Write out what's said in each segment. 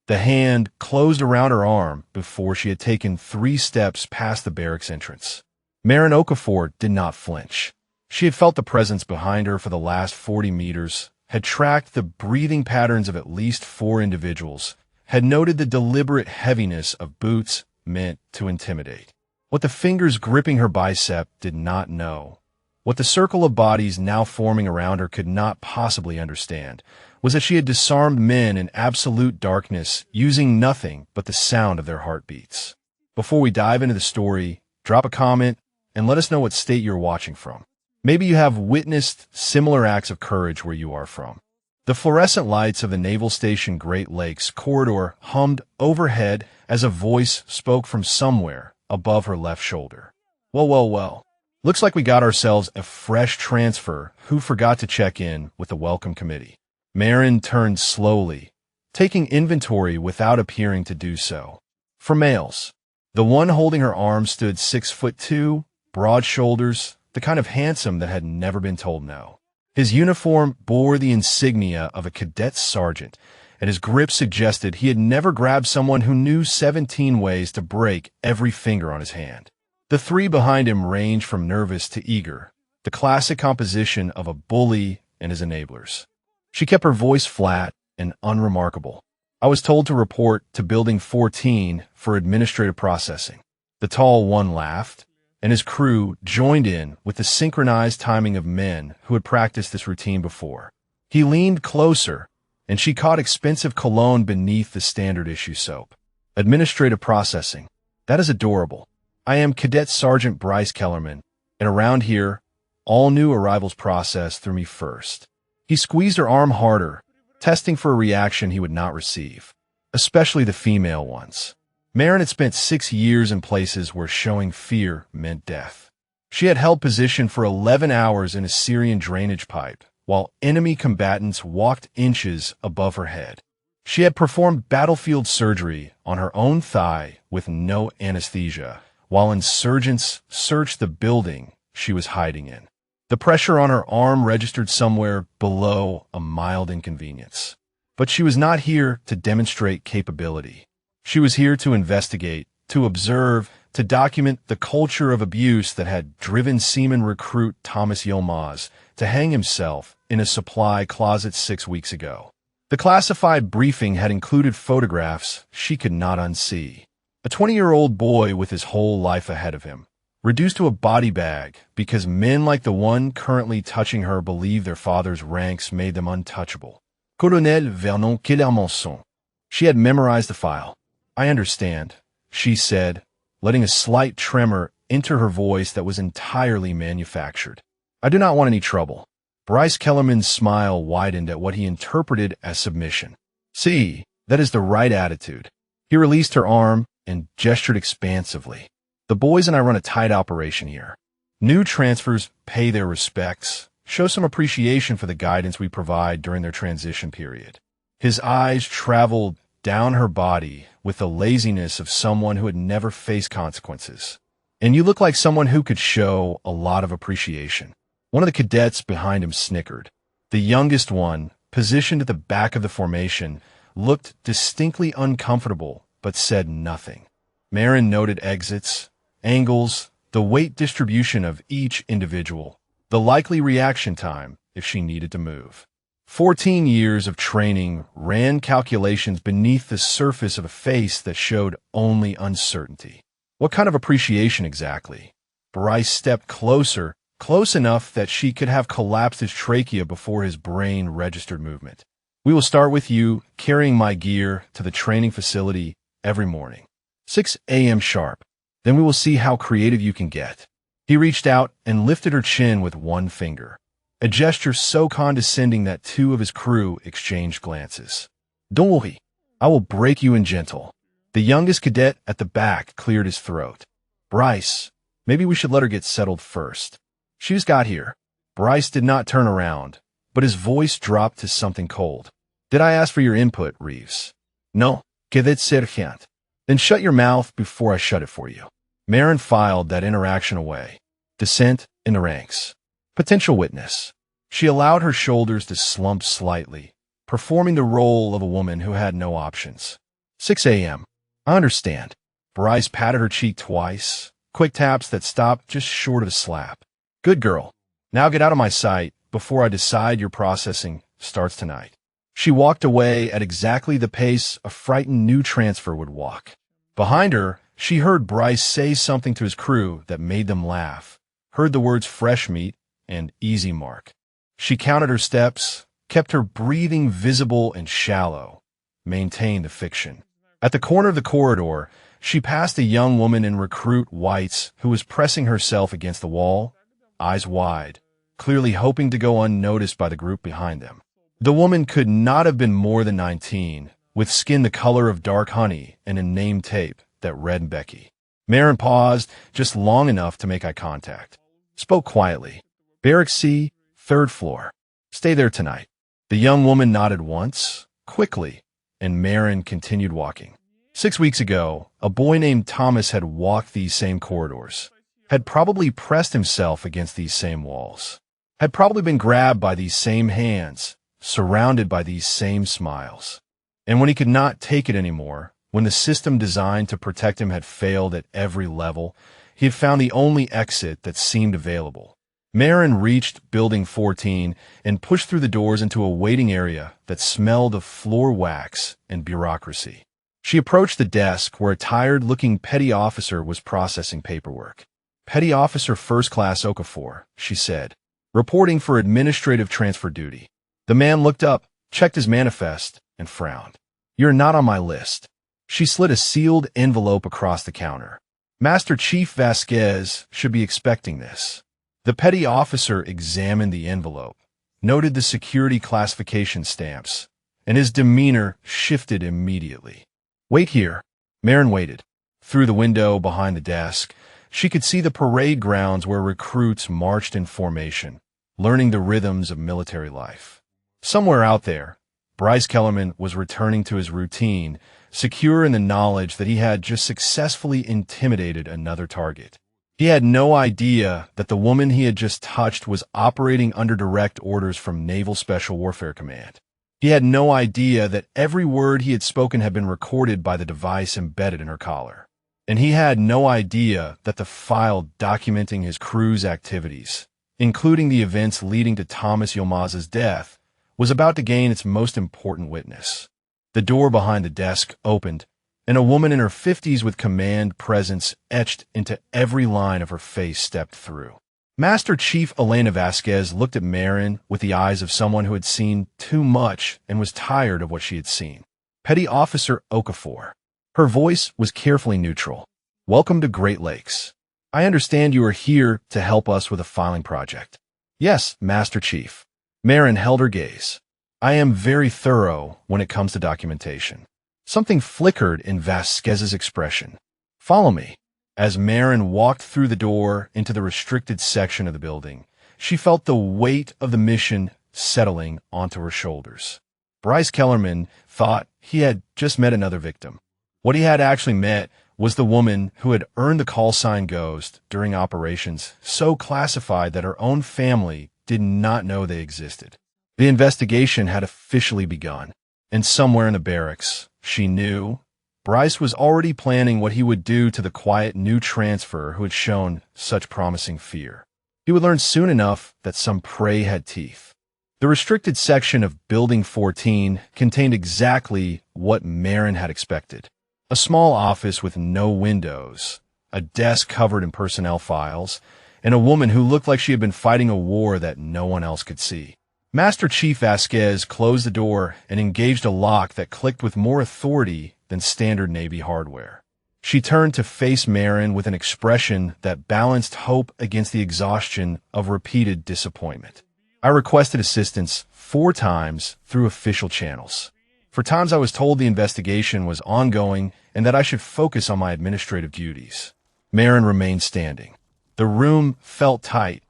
The hand closed around her arm before she had taken 3 steps past the barracks entrance. Marin Okafor did not flinch. She had felt the presence behind her for the last 40 meters, had tracked the breathing patterns of at least 4 individuals, had noted the deliberate heaviness of boots meant to intimidate. What the fingers gripping her bicep did not know, what the circle of bodies now forming around her could not possibly understand, was that she had disarmed men in absolute darkness using nothing but the sound of their heartbeats. Before we dive into the story, drop a comment and let us know what state you're watching from. Maybe you have witnessed similar acts of courage where you are from. The fluorescent lights of the Naval Station Great Lakes corridor hummed overhead as a voice spoke from somewhere above her left shoulder. Well. Looks like we got ourselves a fresh transfer who forgot to check in with the welcome committee. Marin turned slowly, taking inventory without appearing to do so. For males, the one holding her arm stood 6'2", broad shoulders, the kind of handsome that had never been told no. His uniform bore the insignia of a cadet sergeant, and his grip suggested he had never grabbed someone who knew 17 ways to break every finger on his hand. The 3 behind him ranged from nervous to eager, the classic composition of a bully and his enablers. She kept her voice flat and unremarkable. I was told to report to Building 14 for administrative processing. The tall one laughed, and his crew joined in with the synchronized timing of men who had practiced this routine before. He leaned closer, and she caught expensive cologne beneath the standard issue soap. Administrative processing. That is adorable. I am Cadet Sergeant Bryce Kellerman, and around here, all new arrivals process through me first. He squeezed her arm harder, testing for a reaction he would not receive, especially the female ones. Marin had spent 6 years in places where showing fear meant death. She had held position for 11 hours in a Syrian drainage pipe, while enemy combatants walked inches above her head. She had performed battlefield surgery on her own thigh with no anesthesia, while insurgents searched the building she was hiding in. The pressure on her arm registered somewhere below a mild inconvenience. But she was not here to demonstrate capability. She was here to investigate, to observe, to document the culture of abuse that had driven Seaman recruit Thomas Yilmaz to hang himself in a supply closet 6 weeks ago. The classified briefing had included photographs she could not unsee. A 20-year-old boy with his whole life ahead of him, reduced to a body bag because men like the one currently touching her believed their father's ranks made them untouchable. Colonel Vernon Clermonson. She had memorized the file. I understand, she said, letting a slight tremor enter her voice that was entirely manufactured. I do not want any trouble. Bryce Kellerman's smile widened at what he interpreted as submission. See, that is the right attitude. He released her arm and gestured expansively. The boys and I run a tight operation here. New transfers pay their respects, show some appreciation for the guidance we provide during their transition period. His eyes traveled down her body with the laziness of someone who had never faced consequences. And you look like someone who could show a lot of appreciation. One of the cadets behind him snickered. The youngest one, positioned at the back of the formation, looked distinctly uncomfortable but said nothing. Marin noted exits, angles, the weight distribution of each individual, the likely reaction time if she needed to move. 14 years of training ran calculations beneath the surface of a face that showed only uncertainty. What kind of appreciation exactly? Bryce stepped closer, close enough that she could have collapsed his trachea before his brain registered movement. We will start with you carrying my gear to the training facility every morning. 6 a.m. sharp. Then we will see how creative you can get. He reached out and lifted her chin with one finger, a gesture so condescending that 2 of his crew exchanged glances. Don't worry, I will break you in gentle. The youngest cadet at the back cleared his throat. Bryce, maybe we should let her get settled first. She just got here. Bryce did not turn around, but his voice dropped to something cold. Did I ask for your input, Reeves? No, Cadet Sergeant. Then shut your mouth before I shut it for you. Marin filed that interaction away. Dissent in the ranks. Potential witness. She allowed her shoulders to slump slightly, performing the role of a woman who had no options. 6 a.m. I understand. Bryce patted her cheek twice, quick taps that stopped just short of a slap. Good girl. Now get out of my sight before I decide your processing starts tonight. She walked away at exactly the pace a frightened new transfer would walk. Behind her, she heard Bryce say something to his crew that made them laugh, heard the words fresh meat and easy mark. She counted her steps, kept her breathing visible and shallow, maintained the fiction. At the corner of the corridor, she passed a young woman in recruit whites who was pressing herself against the wall, eyes wide, clearly hoping to go unnoticed by the group behind them. The woman could not have been more than 19, with skin the color of dark honey and a name tape that read Becky. Marin paused just long enough to make eye contact. Spoke quietly. Barracks C, 3rd floor. Stay there tonight. The young woman nodded once, quickly, and Marin continued walking. 6 weeks ago, a boy named Thomas had walked these same corridors, had probably pressed himself against these same walls, had probably been grabbed by these same hands, surrounded by these same smiles. And when he could not take it anymore, when the system designed to protect him had failed at every level, he had found the only exit that seemed available. Marin reached Building 14 and pushed through the doors into a waiting area that smelled of floor wax and bureaucracy. She approached the desk where a tired-looking petty officer was processing paperwork. Petty Officer First Class Okafor, she said, reporting for administrative transfer duty. The man looked up, checked his manifest, and frowned. You're not on my list. She slid a sealed envelope across the counter. Master Chief Vasquez should be expecting this. The petty officer examined the envelope, noted the security classification stamps, and his demeanor shifted immediately. Wait here. Marin waited. Through the window behind the desk, she could see the parade grounds where recruits marched in formation, learning the rhythms of military life. Somewhere out there, Bryce Kellerman was returning to his routine, secure in the knowledge that he had just successfully intimidated another target. He had no idea that the woman he had just touched was operating under direct orders from Naval Special Warfare Command. He had no idea that every word he had spoken had been recorded by the device embedded in her collar. And he had no idea that the file documenting his crew's activities, including the events leading to Thomas Yilmaz's death, was about to gain its most important witness. The door behind the desk opened, and a woman in her 50s with command presence etched into every line of her face stepped through. Master Chief Elena Vasquez looked at Marin with the eyes of someone who had seen too much and was tired of what she had seen. Petty Officer Okafor. Her voice was carefully neutral. Welcome to Great Lakes. I understand you are here to help us with a filing project. Yes, Master Chief. Marin held her gaze. I am very thorough when it comes to documentation. Something flickered in Vasquez's expression. Follow me. As Marin walked through the door into the restricted section of the building, she felt the weight of the mission settling onto her shoulders. Bryce Kellerman thought he had just met another victim. What he had actually met was the woman who had earned the call sign Ghost during operations so classified that her own family did not know they existed. The investigation had officially begun, and somewhere in the barracks, she knew, Bryce was already planning what he would do to the quiet new transfer who had shown such promising fear. He would learn soon enough that some prey had teeth. The restricted section of Building 14 contained exactly what Marin had expected. A small office with no windows, a desk covered in personnel files, and a woman who looked like she had been fighting a war that no one else could see. Master Chief Vasquez closed the door and engaged a lock that clicked with more authority than standard Navy hardware. She turned to face Marin with an expression that balanced hope against the exhaustion of repeated disappointment. I requested assistance 4 times through official channels. For times I was told the investigation was ongoing and that I should focus on my administrative duties. Marin remained standing. The room felt tight,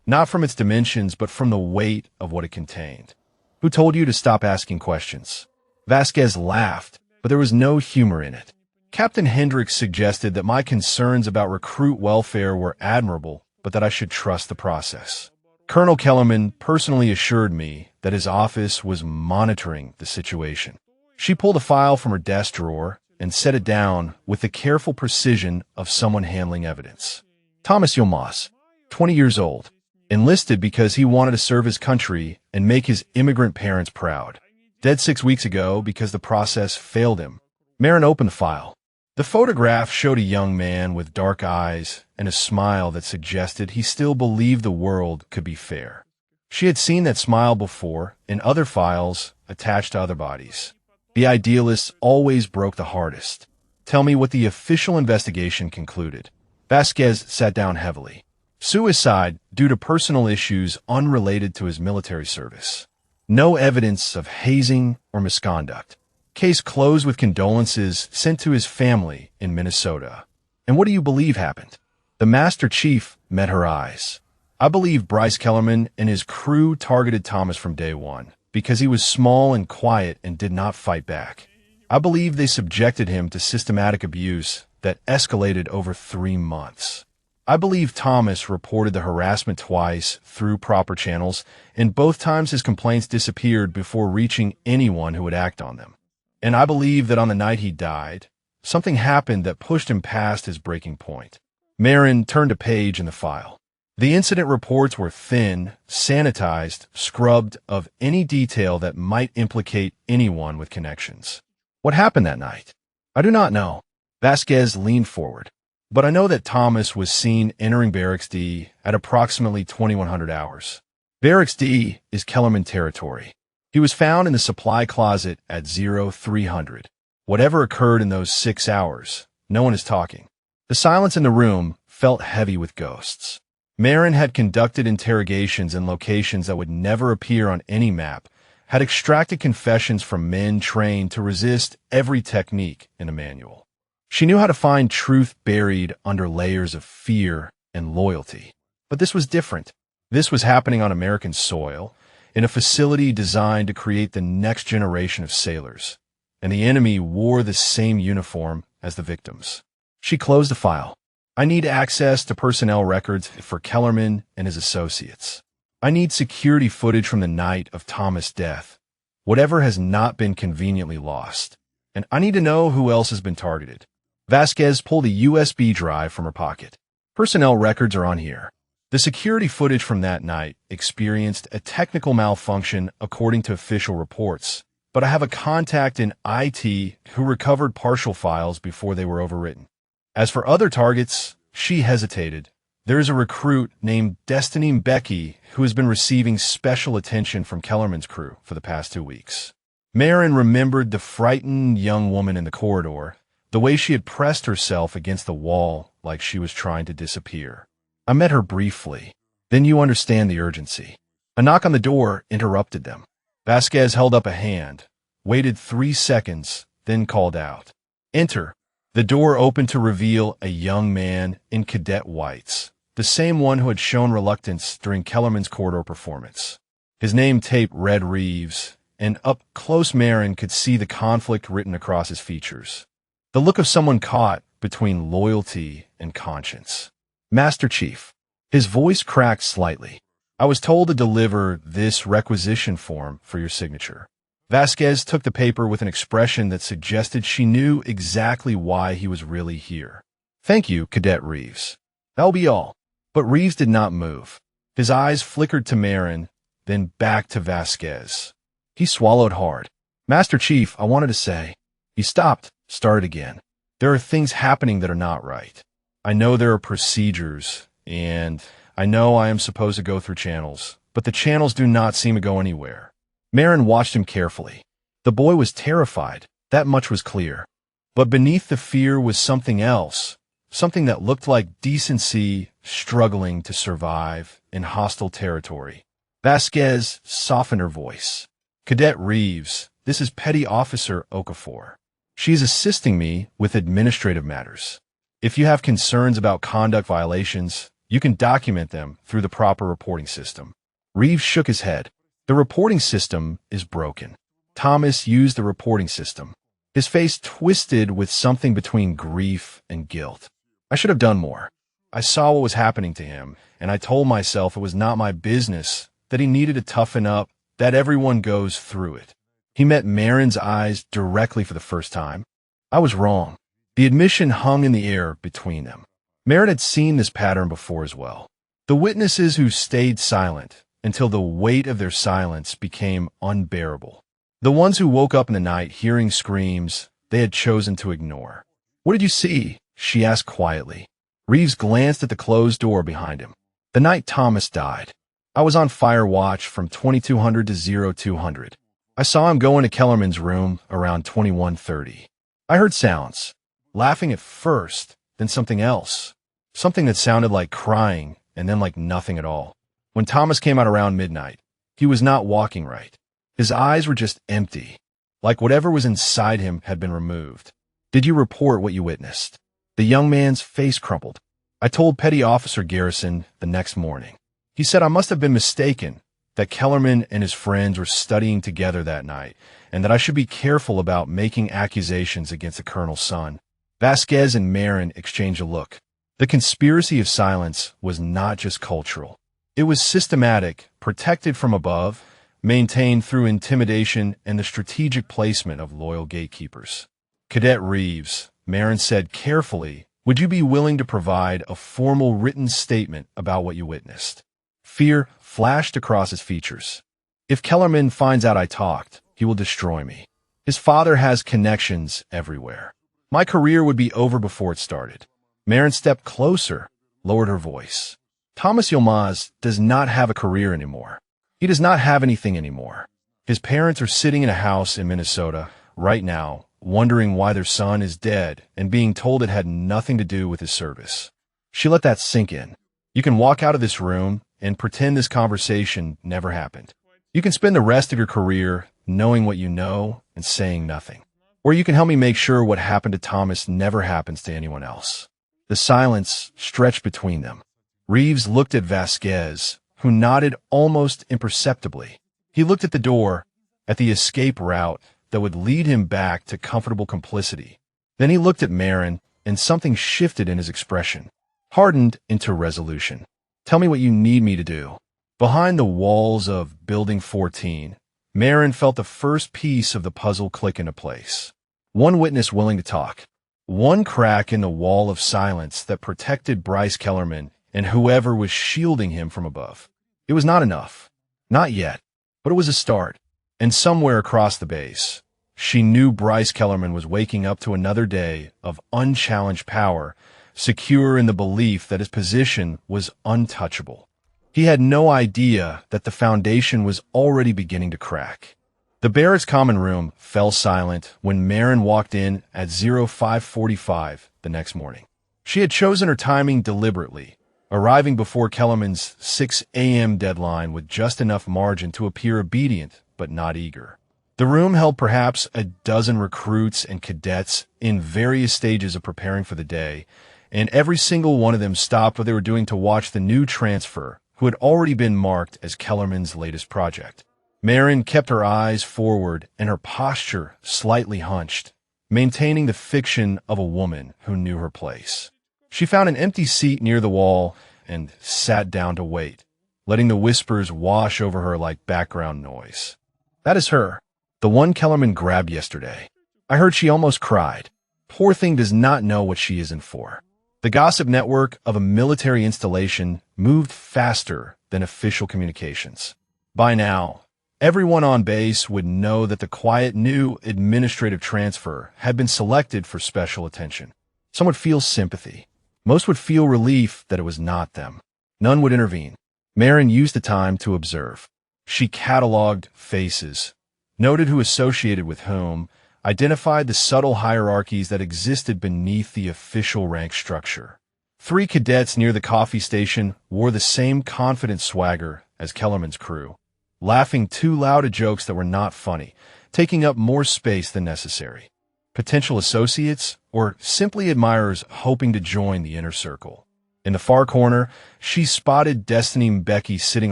not from its dimensions, but from the weight of what it contained. Who told you to stop asking questions? Vasquez laughed, but there was no humor in it. Captain Hendricks suggested that my concerns about recruit welfare were admirable, but that I should trust the process. Colonel Kellerman personally assured me that his office was monitoring the situation. She pulled a file from her desk drawer, and set it down with the careful precision of someone handling evidence. Thomas Yilmaz, 20 years old, enlisted because he wanted to serve his country and make his immigrant parents proud. Dead 6 weeks ago because the process failed him. Marin opened the file. The photograph showed a young man with dark eyes and a smile that suggested he still believed the world could be fair. She had seen that smile before in other files attached to other bodies. The idealists always broke the hardest. Tell me what the official investigation concluded. Vasquez sat down heavily. Suicide due to personal issues unrelated to his military service. No evidence of hazing or misconduct. Case closed with condolences sent to his family in Minnesota. And what do you believe happened? The Master Chief met her eyes. I believe Bryce Kellerman and his crew targeted Thomas from day one because he was small and quiet and did not fight back. I believe they subjected him to systematic abuse that escalated over 3 months. I believe Thomas reported the harassment twice through proper channels, and both times his complaints disappeared before reaching anyone who would act on them. And I believe that on the night he died, something happened that pushed him past his breaking point. Marin turned a page in the file. The incident reports were thin, sanitized, scrubbed of any detail that might implicate anyone with connections. What happened that night? I do not know. Vasquez leaned forward. But I know that Thomas was seen entering Barracks D at approximately 2100 hours. Barracks D is Kellerman territory. He was found in the supply closet at 0300. Whatever occurred in those 6 hours, no one is talking. The silence in the room felt heavy with ghosts. Marin had conducted interrogations in locations that would never appear on any map, had extracted confessions from men trained to resist every technique in a manual. She knew how to find truth buried under layers of fear and loyalty. But this was different. This was happening on American soil, in a facility designed to create the next generation of sailors. And the enemy wore the same uniform as the victims. She closed the file. I need access to personnel records for Kellerman and his associates. I need security footage from the night of Thomas' death, whatever has not been conveniently lost. And I need to know who else has been targeted. Vasquez pulled a USB drive from her pocket. Personnel records are on here. The security footage from that night experienced a technical malfunction according to official reports, but I have a contact in IT who recovered partial files before they were overwritten. As for other targets, she hesitated. There is a recruit named Destiny Becky who has been receiving special attention from Kellerman's crew for the past 2 weeks. Marin remembered the frightened young woman in the corridor, the way she had pressed herself against the wall like she was trying to disappear. I met her briefly. Then you understand the urgency. A knock on the door interrupted them. Vasquez held up a hand, waited 3 seconds, then called out. Enter. The door opened to reveal a young man in cadet whites, the same one who had shown reluctance during Kellerman's corridor performance. His name taped Red Reeves, and up close Marin could see the conflict written across his features. The look of someone caught between loyalty and conscience. Master Chief. His voice cracked slightly. I was told to deliver this requisition form for your signature. Vasquez took the paper with an expression that suggested she knew exactly why he was really here. Thank you, Cadet Reeves. That'll be all. But Reeves did not move. His eyes flickered to Marin, then back to Vasquez. He swallowed hard. Master Chief, I wanted to say. He stopped, started again. There are things happening that are not right. I know there are procedures, and I know I am supposed to go through channels, but the channels do not seem to go anywhere. Marin watched him carefully. The boy was terrified, that much was clear. But beneath the fear was something else, something that looked like decency struggling to survive in hostile territory. Vasquez softened her voice. Cadet Reeves, this is Petty Officer Okafor. She is assisting me with administrative matters. If you have concerns about conduct violations, you can document them through the proper reporting system. Reeves shook his head. The reporting system is broken. Thomas used the reporting system. His face twisted with something between grief and guilt. I should have done more. I saw what was happening to him, and I told myself it was not my business, that he needed to toughen up, that everyone goes through it. He met Marin's eyes directly for the first time. I was wrong. The admission hung in the air between them. Merritt had seen this pattern before as well. The witnesses who stayed silent until the weight of their silence became unbearable. The ones who woke up in the night hearing screams they had chosen to ignore. "What did you see?" she asked quietly. Reeves glanced at the closed door behind him. "The night Thomas died. I was on fire watch from 2200 to 0200. I saw him go into Kellerman's room around 21:30. I heard sounds. Laughing at first, then something else. Something that sounded like crying, and then like nothing at all. When Thomas came out around midnight, he was not walking right. His eyes were just empty, like whatever was inside him had been removed." "Did you report what you witnessed?" The young man's face crumpled. "I told Petty Officer Garrison the next morning. He said I must have been mistaken, that Kellerman and his friends were studying together that night, and that I should be careful about making accusations against the colonel's son." Vasquez and Marin exchanged a look. The conspiracy of silence was not just cultural. It was systematic, protected from above, maintained through intimidation and the strategic placement of loyal gatekeepers. "Cadet Reeves," Marin said carefully, "would you be willing to provide a formal written statement about what you witnessed?" Fear flashed across his features. "If Kellerman finds out I talked, he will destroy me. His father has connections everywhere. My career would be over before it started." Marin stepped closer, lowered her voice. "Thomas Yilmaz does not have a career anymore. He does not have anything anymore. His parents are sitting in a house in Minnesota right now, wondering why their son is dead and being told it had nothing to do with his service." She let that sink in. "You can walk out of this room and pretend this conversation never happened. You can spend the rest of your career knowing what you know and saying nothing. Or you can help me make sure what happened to Thomas never happens to anyone else." The silence stretched between them. Reeves looked at Vasquez, who nodded almost imperceptibly. He looked at the door, at the escape route that would lead him back to comfortable complicity. Then he looked at Marin, and something shifted in his expression, hardened into resolution. "Tell me what you need me to do." Behind the walls of Building 14, Marin felt the first piece of the puzzle click into place. One witness willing to talk. One crack in the wall of silence that protected Bryce Kellerman and whoever was shielding him from above. It was not enough. Not yet. But it was a start. And somewhere across the base, she knew Bryce Kellerman was waking up to another day of unchallenged power, secure in the belief that his position was untouchable. He had no idea that the foundation was already beginning to crack. The barracks common room fell silent when Marin walked in at 05:45 the next morning. She had chosen her timing deliberately, arriving before Kellerman's 6 a.m. deadline with just enough margin to appear obedient but not eager. The room held perhaps a dozen recruits and cadets in various stages of preparing for the day, and every single one of them stopped what they were doing to watch the new transfer, who had already been marked as Kellerman's latest project. Marin kept her eyes forward and her posture slightly hunched, maintaining the fiction of a woman who knew her place. She found an empty seat near the wall and sat down to wait, letting the whispers wash over her like background noise. "That is her, the one Kellerman grabbed yesterday. I heard she almost cried. Poor thing does not know what she is in for." The gossip network of a military installation moved faster than official communications. By now, everyone on base would know that the quiet new administrative transfer had been selected for special attention. Some would feel sympathy. Most would feel relief that it was not them. None would intervene. Marin used the time to observe. She cataloged faces, noted who associated with whom, identified the subtle hierarchies that existed beneath the official rank structure. 3 cadets near the coffee station wore the same confident swagger as Kellerman's crew, laughing too loud at jokes that were not funny, taking up more space than necessary. Potential associates, or simply admirers hoping to join the inner circle. In the far corner, she spotted Destiny Mbeki sitting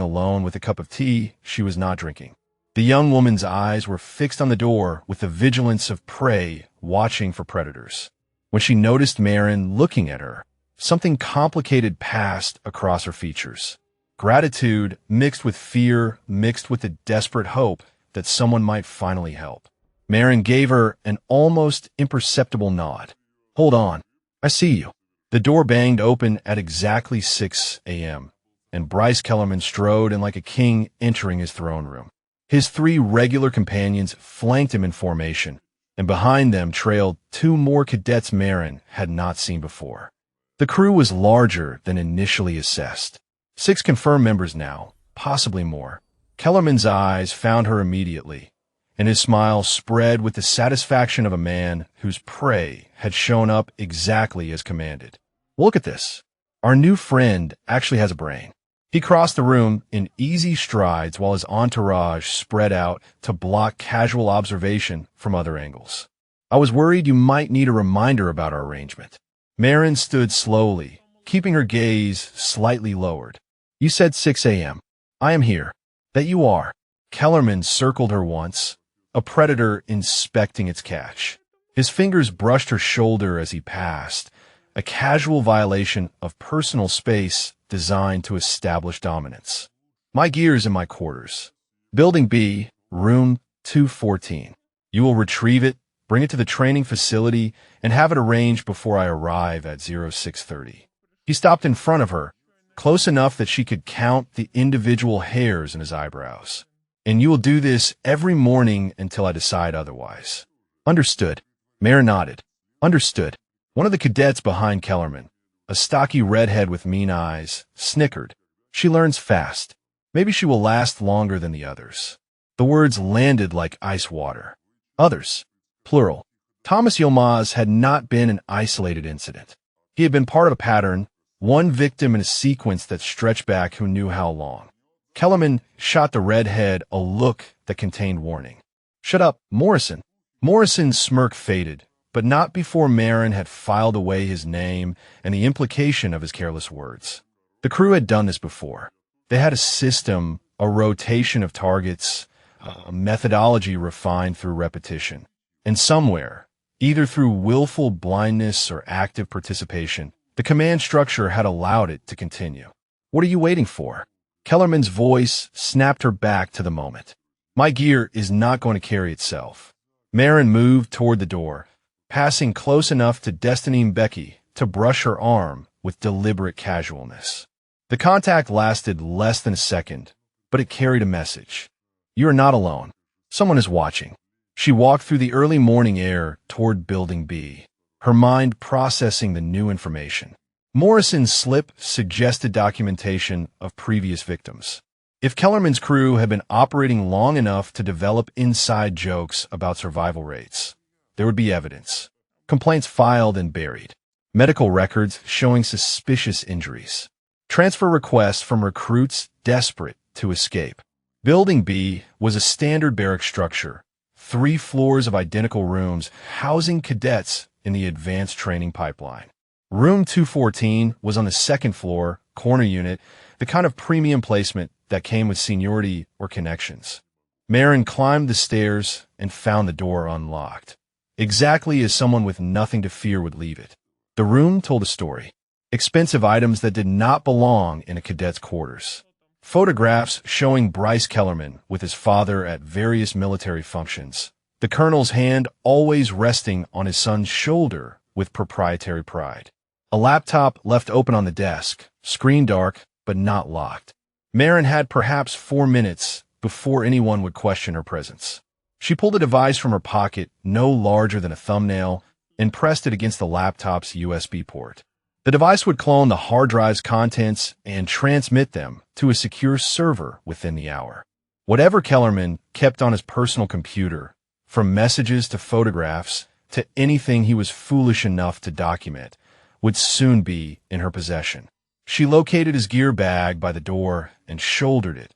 alone with a cup of tea she was not drinking. The young woman's eyes were fixed on the door with the vigilance of prey watching for predators. When she noticed Marin looking at her, something complicated passed across her features. Gratitude mixed with fear, mixed with a desperate hope that someone might finally help. Marin gave her an almost imperceptible nod. Hold on. I see you. The door banged open at exactly 6 a.m., and Bryce Kellerman strode in like a king entering his throne room. His 3 regular companions flanked him in formation, and behind them trailed 2 more cadets Marin had not seen before. The crew was larger than initially assessed. 6 confirmed members now, possibly more. Kellerman's eyes found her immediately, and his smile spread with the satisfaction of a man whose prey had shown up exactly as commanded. Look at this. Our new friend actually has a brain. He crossed the room in easy strides while his entourage spread out to block casual observation from other angles. I was worried you might need a reminder about our arrangement. Marin stood slowly, keeping her gaze slightly lowered. You said 6 a.m. I am here. That you are. Kellerman circled her once, a predator inspecting its catch. His fingers brushed her shoulder as he passed, a casual violation of personal space designed to establish dominance. My gear's in my quarters. Building B, room 214. You will retrieve it, bring it to the training facility, and have it arranged before I arrive at 0630. He stopped in front of her, close enough that she could count the individual hairs in his eyebrows. And you will do this every morning until I decide otherwise. Understood. Marin nodded. Understood. One of the cadets behind Kellerman, a stocky redhead with mean eyes, snickered. She learns fast. Maybe she will last longer than the others. The words landed like ice water. Others. Plural. Thomas Yilmaz had not been an isolated incident. He had been part of a pattern, one victim in a sequence that stretched back who knew how long. Kellerman shot the redhead a look that contained warning. Shut up, Morrison. Morrison's smirk faded, but not before Marin had filed away his name and the implication of his careless words. The crew had done this before. They had a system, a rotation of targets, a methodology refined through repetition. And somewhere, either through willful blindness or active participation, the command structure had allowed it to continue. What are you waiting for? Kellerman's voice snapped her back to the moment. My gear is not going to carry itself. Marin moved toward the door, passing close enough to Destiny Becky to brush her arm with deliberate casualness. The contact lasted less than a second, but it carried a message. You are not alone. Someone is watching. She walked through the early morning air toward Building B, her mind processing the new information. Morrison's slip suggested documentation of previous victims. If Kellerman's crew had been operating long enough to develop inside jokes about survival rates, there would be evidence. Complaints filed and buried. Medical records showing suspicious injuries. Transfer requests from recruits desperate to escape. Building B was a standard barrack structure, 3 floors of identical rooms housing cadets in the advanced training pipeline. Room 214 was on the 2nd floor, corner unit, the kind of premium placement that came with seniority or connections. Marin climbed the stairs and found the door unlocked, exactly as someone with nothing to fear would leave it. The room told a story. Expensive items that did not belong in a cadet's quarters. Photographs showing Bryce Kellerman with his father at various military functions. The colonel's hand always resting on his son's shoulder with proprietary pride. A laptop left open on the desk, screen dark, but not locked. Marin had perhaps 4 minutes before anyone would question her presence. She pulled a device from her pocket, no larger than a thumbnail, and pressed it against the laptop's USB port. The device would clone the hard drive's contents and transmit them to a secure server within the hour. Whatever Kellerman kept on his personal computer, from messages to photographs to anything he was foolish enough to document, would soon be in her possession. She located his gear bag by the door and shouldered it,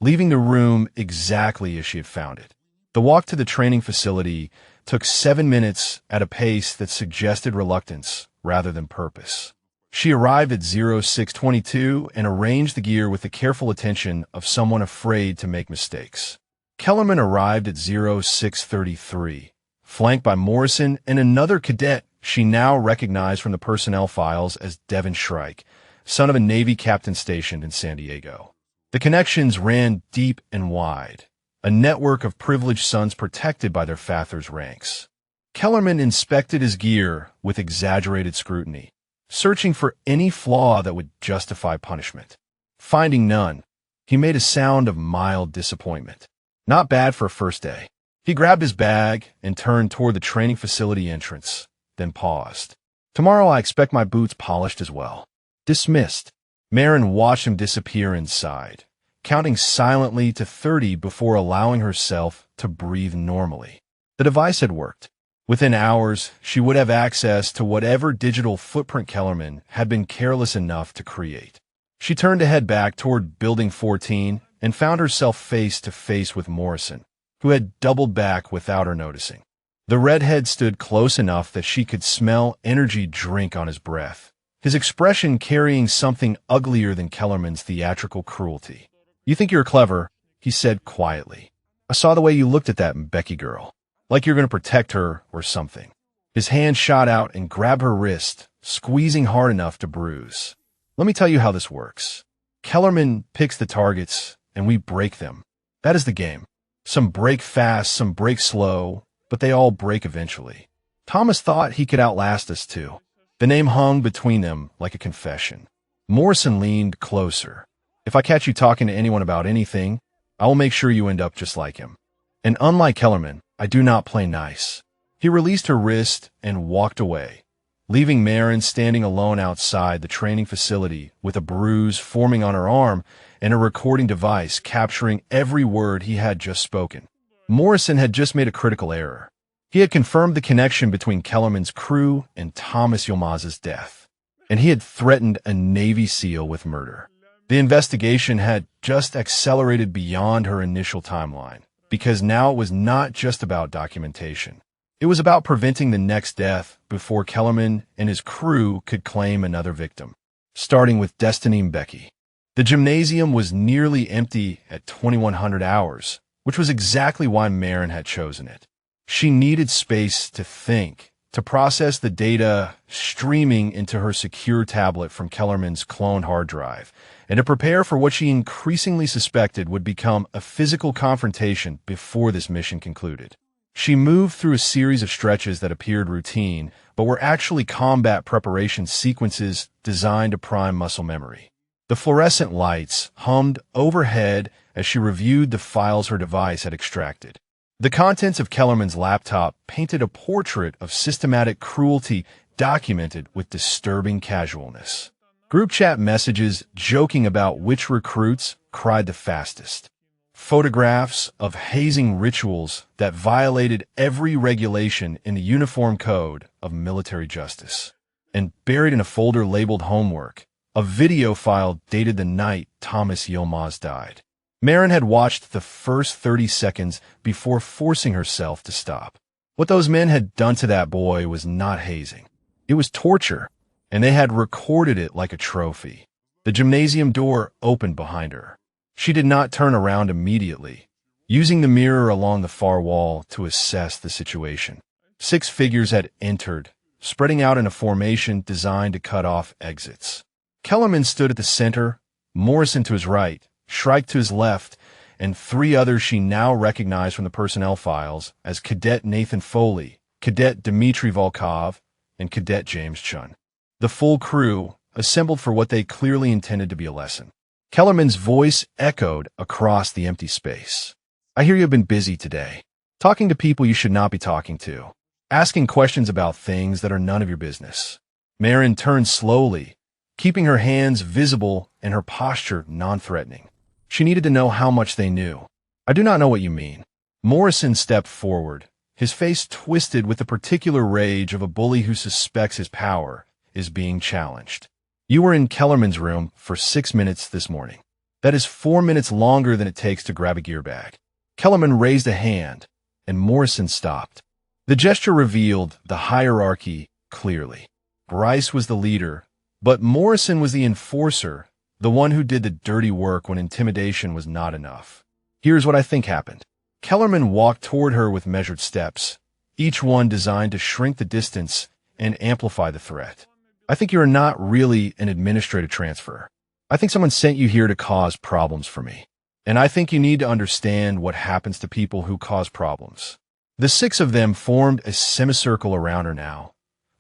leaving the room exactly as she had found it. The walk to the training facility took 7 minutes at a pace that suggested reluctance rather than purpose. She arrived at 0622 and arranged the gear with the careful attention of someone afraid to make mistakes. Kellerman arrived at 0633, flanked by Morrison and another cadet she now recognized from the personnel files as Devin Shrike, son of a Navy captain stationed in San Diego. The connections ran deep and wide, a network of privileged sons protected by their father's ranks. Kellerman inspected his gear with exaggerated scrutiny, searching for any flaw that would justify punishment. Finding none, he made a sound of mild disappointment. Not bad for a first day. He grabbed his bag and turned toward the training facility entrance, then paused. Tomorrow I expect my boots polished as well. Dismissed. Marin watched him disappear inside, counting silently to 30 before allowing herself to breathe normally. The device had worked. Within hours, she would have access to whatever digital footprint Kellerman had been careless enough to create. She turned to head back toward Building 14 and found herself face to face with Morrison, who had doubled back without her noticing. The redhead stood close enough that she could smell energy drink on his breath, his expression carrying something uglier than Kellerman's theatrical cruelty. "You think you're clever," he said quietly. "I saw the way you looked at that Becky girl. Like you're going to protect her or something." His hand shot out and grabbed her wrist, squeezing hard enough to bruise. "Let me tell you how this works. Kellerman picks the targets, and we break them. That is the game. Some break fast, some break slow, but they all break eventually. Thomas thought he could outlast us too." The name hung between them like a confession. Morrison leaned closer. "If I catch you talking to anyone about anything, I will make sure you end up just like him. And unlike Kellerman, I do not play nice." He released her wrist and walked away, leaving Marin standing alone outside the training facility with a bruise forming on her arm and a recording device capturing every word he had just spoken. Morrison had just made a critical error. He had confirmed the connection between Kellerman's crew and Thomas Yilmaz's death, and he had threatened a Navy SEAL with murder. The investigation had just accelerated beyond her initial timeline, because now it was not just about documentation. It was about preventing the next death before Kellerman and his crew could claim another victim, starting with Destiny and Becky. The gymnasium was nearly empty at 2100 hours, which was exactly why Marin had chosen it. She needed space to think, to process the data streaming into her secure tablet from Kellerman's cloned hard drive, and to prepare for what she increasingly suspected would become a physical confrontation before this mission concluded. She moved through a series of stretches that appeared routine, but were actually combat preparation sequences designed to prime muscle memory. The fluorescent lights hummed overhead as she reviewed the files her device had extracted. The contents of Kellerman's laptop painted a portrait of systematic cruelty documented with disturbing casualness. Group chat messages joking about which recruits cried the fastest. Photographs of hazing rituals that violated every regulation in the Uniform Code of Military Justice. And buried in a folder labeled Homework, a video file dated the night Thomas Yilmaz died. Marin had watched the first 30 seconds before forcing herself to stop. What those men had done to that boy was not hazing. It was torture, and they had recorded it like a trophy. The gymnasium door opened behind her. She did not turn around immediately, using the mirror along the far wall to assess the situation. 6 figures had entered, spreading out in a formation designed to cut off exits. Kellerman stood at the center, Morrison to his right, Shrike to his left, and 3 others she now recognized from the personnel files as Cadet Nathan Foley, Cadet Dmitry Volkov, and Cadet James Chun. The full crew, assembled for what they clearly intended to be a lesson. Kellerman's voice echoed across the empty space. "I hear you have been busy today, talking to people you should not be talking to, asking questions about things that are none of your business." Marin turned slowly, keeping her hands visible and her posture non-threatening. She needed to know how much they knew. "I do not know what you mean." Morrison stepped forward, his face twisted with the particular rage of a bully who suspects his power is being challenged. "You were in Kellerman's room for 6 minutes this morning. That is 4 minutes longer than it takes to grab a gear bag." Kellerman raised a hand, and Morrison stopped. The gesture revealed the hierarchy clearly. Bryce was the leader, but Morrison was the enforcer, the one who did the dirty work when intimidation was not enough. "Here's what I think happened." Kellerman walked toward her with measured steps, each one designed to shrink the distance and amplify the threat. "I think you are not really an administrative transfer. I think someone sent you here to cause problems for me. And I think you need to understand what happens to people who cause problems. The 6 of them formed a semicircle around her now,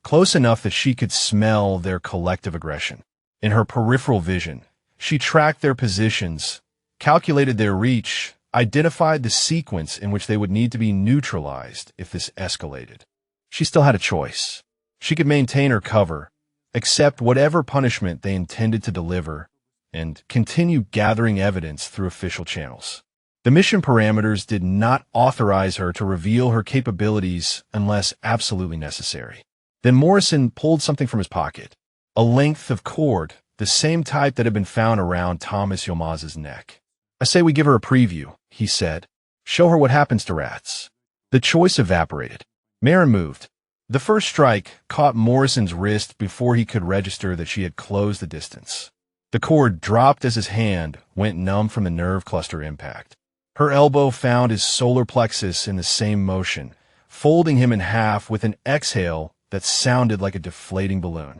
close enough that she could smell their collective aggression. In her peripheral vision, she tracked their positions, calculated their reach, identified the sequence in which they would need to be neutralized if this escalated. She still had a choice. She could maintain her cover, accept whatever punishment they intended to deliver, and continue gathering evidence through official channels. The mission parameters did not authorize her to reveal her capabilities unless absolutely necessary. Then Morrison pulled something from his pocket, a length of cord, the same type that had been found around Thomas Yilmaz's neck. "I say we give her a preview," he said. "Show her what happens to rats." The choice evaporated. Marin moved. The first strike caught Morrison's wrist before he could register that she had closed the distance. The cord dropped as his hand went numb from the nerve cluster impact. Her elbow found his solar plexus in the same motion, folding him in half with an exhale that sounded like a deflating balloon.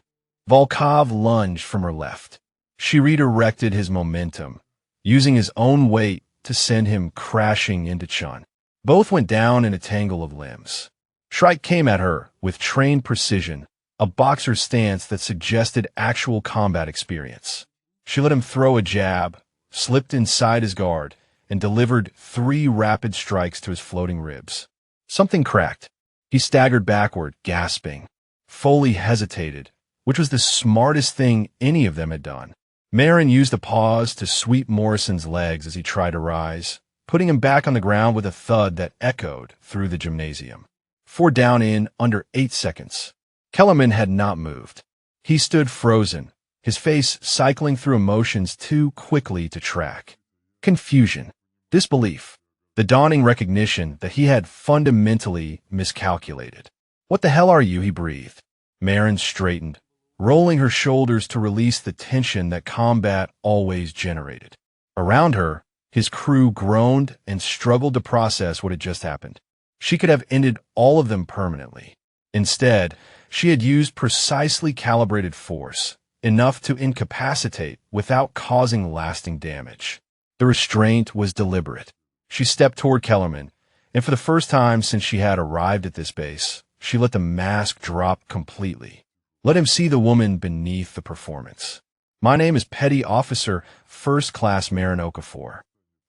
Volkov lunged from her left. She redirected his momentum, using his own weight to send him crashing into Chun. Both went down in a tangle of limbs. Shrike came at her with trained precision, a boxer's stance that suggested actual combat experience. She let him throw a jab, slipped inside his guard, and delivered 3 rapid strikes to his floating ribs. Something cracked. He staggered backward, gasping. Foley hesitated, which was the smartest thing any of them had done. Marin used a pause to sweep Morrison's legs as he tried to rise, putting him back on the ground with a thud that echoed through the gymnasium. 4 down in under 8 seconds. Kellerman had not moved. He stood frozen, his face cycling through emotions too quickly to track. Confusion, disbelief, the dawning recognition that he had fundamentally miscalculated. "What the hell are you?" he breathed. Marin straightened, rolling her shoulders to release the tension that combat always generated. Around her, his crew groaned and struggled to process what had just happened. She could have ended all of them permanently. Instead, she had used precisely calibrated force, enough to incapacitate without causing lasting damage. The restraint was deliberate. She stepped toward Kellerman, and for the first time since she had arrived at this base, she let the mask drop completely. Let him see the woman beneath the performance. "My name is Petty Officer First Class Marin Okafor.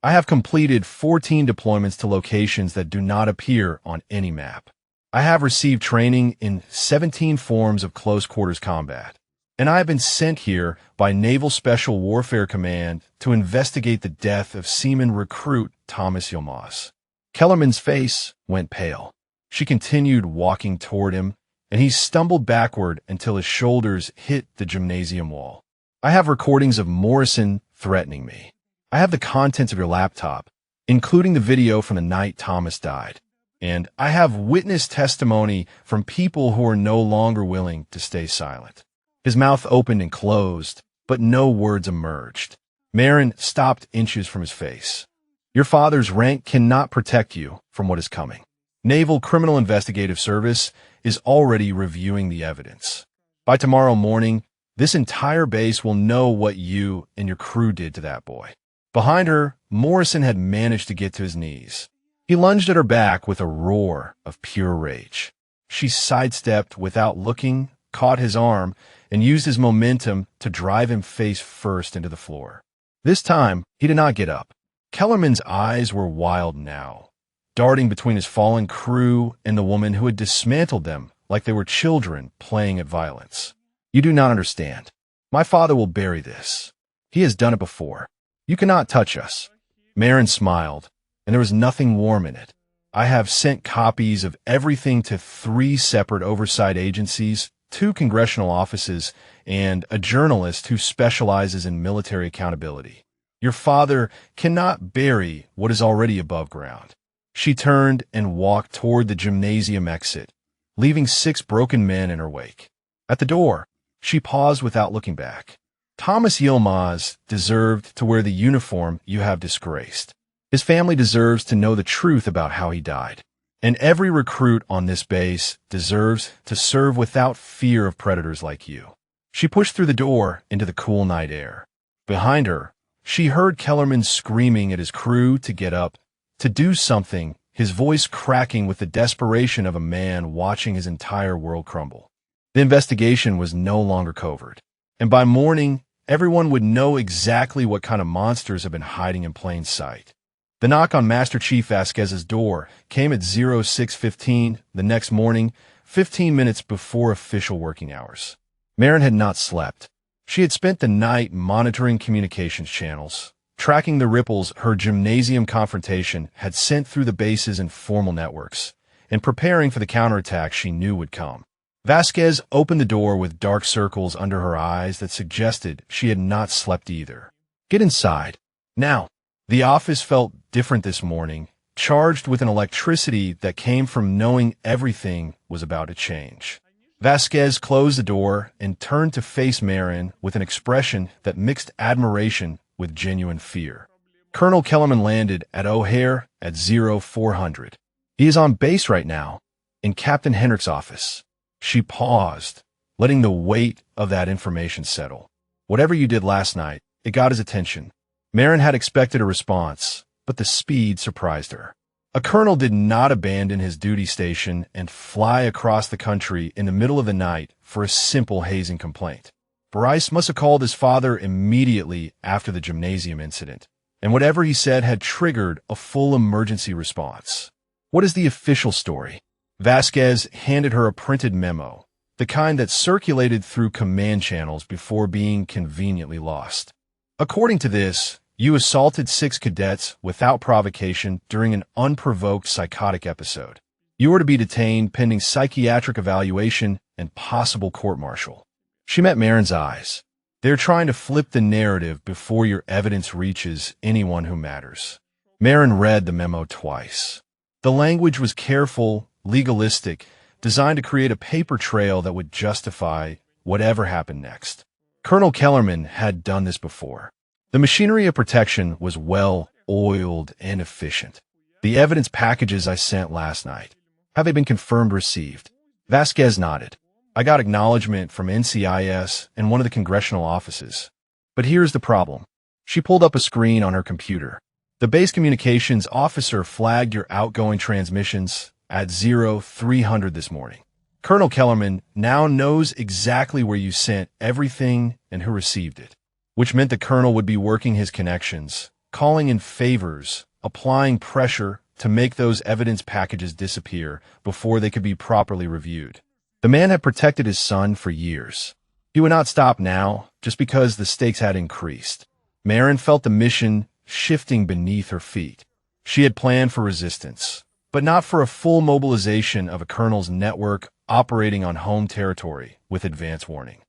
I have completed 14 deployments to locations that do not appear on any map. I have received training in 17 forms of close-quarters combat, and I have been sent here by Naval Special Warfare Command to investigate the death of Seaman recruit Thomas Yilmaz." Kellerman's face went pale. She continued walking toward him, and he stumbled backward until his shoulders hit the gymnasium wall. "I have recordings of Morrison threatening me. I have the contents of your laptop, including the video from the night Thomas died. And I have witness testimony from people who are no longer willing to stay silent." His mouth opened and closed, but no words emerged. Marin stopped inches from his face. "Your father's rank cannot protect you from what is coming. Naval Criminal Investigative Service is already reviewing the evidence. By tomorrow morning, this entire base will know what you and your crew did to that boy." Behind her, Morrison had managed to get to his knees. He lunged at her back with a roar of pure rage. She sidestepped without looking, caught his arm, and used his momentum to drive him face first into the floor. This time, he did not get up. Kellerman's eyes were wild now, darting between his fallen crew and the woman who had dismantled them like they were children playing at violence. "You do not understand. My father will bury this. He has done it before. You cannot touch us." Marin smiled, and there was nothing warm in it. "I have sent copies of everything to 3 separate oversight agencies, 2 congressional offices, and a journalist who specializes in military accountability. Your father cannot bury what is already above ground." She turned and walked toward the gymnasium exit, leaving 6 broken men in her wake. At the door, she paused without looking back. "Thomas Yilmaz deserved to wear the uniform you have disgraced. His family deserves to know the truth about how he died. And every recruit on this base deserves to serve without fear of predators like you." She pushed through the door into the cool night air. Behind her, She heard Kellerman screaming at his crew to get up, to do something, his voice cracking with the desperation of a man watching his entire world crumble. The investigation was no longer covert, and by morning, everyone would know exactly what kind of monsters have been hiding in plain sight. The knock on Master Chief Vasquez's door came at 06:15 the next morning, 15 minutes before official working hours. Marin had not slept. She had spent the night monitoring communications channels, tracking the ripples her gymnasium confrontation had sent through the base's informal networks, and preparing for the counterattack she knew would come. Vasquez opened the door with dark circles under her eyes that suggested she had not slept either. "Get inside. Now." The office felt different this morning, charged with an electricity that came from knowing everything was about to change. Vasquez closed the door and turned to face Marin with an expression that mixed admiration with genuine fear. Colonel Kellerman landed at O'Hare at 0400. He is on base right now, in Captain Hendrick's office. She paused, letting the weight of that information settle. Whatever you did last night, it got his attention. Marin had expected a response, but the speed surprised her. A colonel did not abandon his duty station and fly across the country in the middle of the night for a simple hazing complaint. Bryce must have called his father immediately after the gymnasium incident, and whatever he said had triggered a full emergency response. What is the official story? Vasquez handed her a printed memo, the kind that circulated through command channels before being conveniently lost. According to this, you assaulted 6 cadets without provocation during an unprovoked psychotic episode. You are to be detained pending psychiatric evaluation and possible court-martial. She met Marin's eyes. They're trying to flip the narrative before your evidence reaches anyone who matters. Marin read the memo twice. The language was careful, legalistic, designed to create a paper trail that would justify whatever happened next. Colonel Kellerman had done this before. The machinery of protection was well-oiled and efficient. The evidence packages I sent last night, have they been confirmed received? Vasquez nodded. I got acknowledgement from NCIS and one of the congressional offices. But here's the problem. She pulled up a screen on her computer. The base communications officer flagged your outgoing transmissions at 0300 this morning. Colonel Kellerman now knows exactly where you sent everything and who received it, which meant the colonel would be working his connections, calling in favors, applying pressure to make those evidence packages disappear before they could be properly reviewed. The man had protected his son for years. He would not stop now just because the stakes had increased. Marin felt the mission shifting beneath her feet. She had planned for resistance, but not for a full mobilization of a colonel's network operating on home territory with advance warning.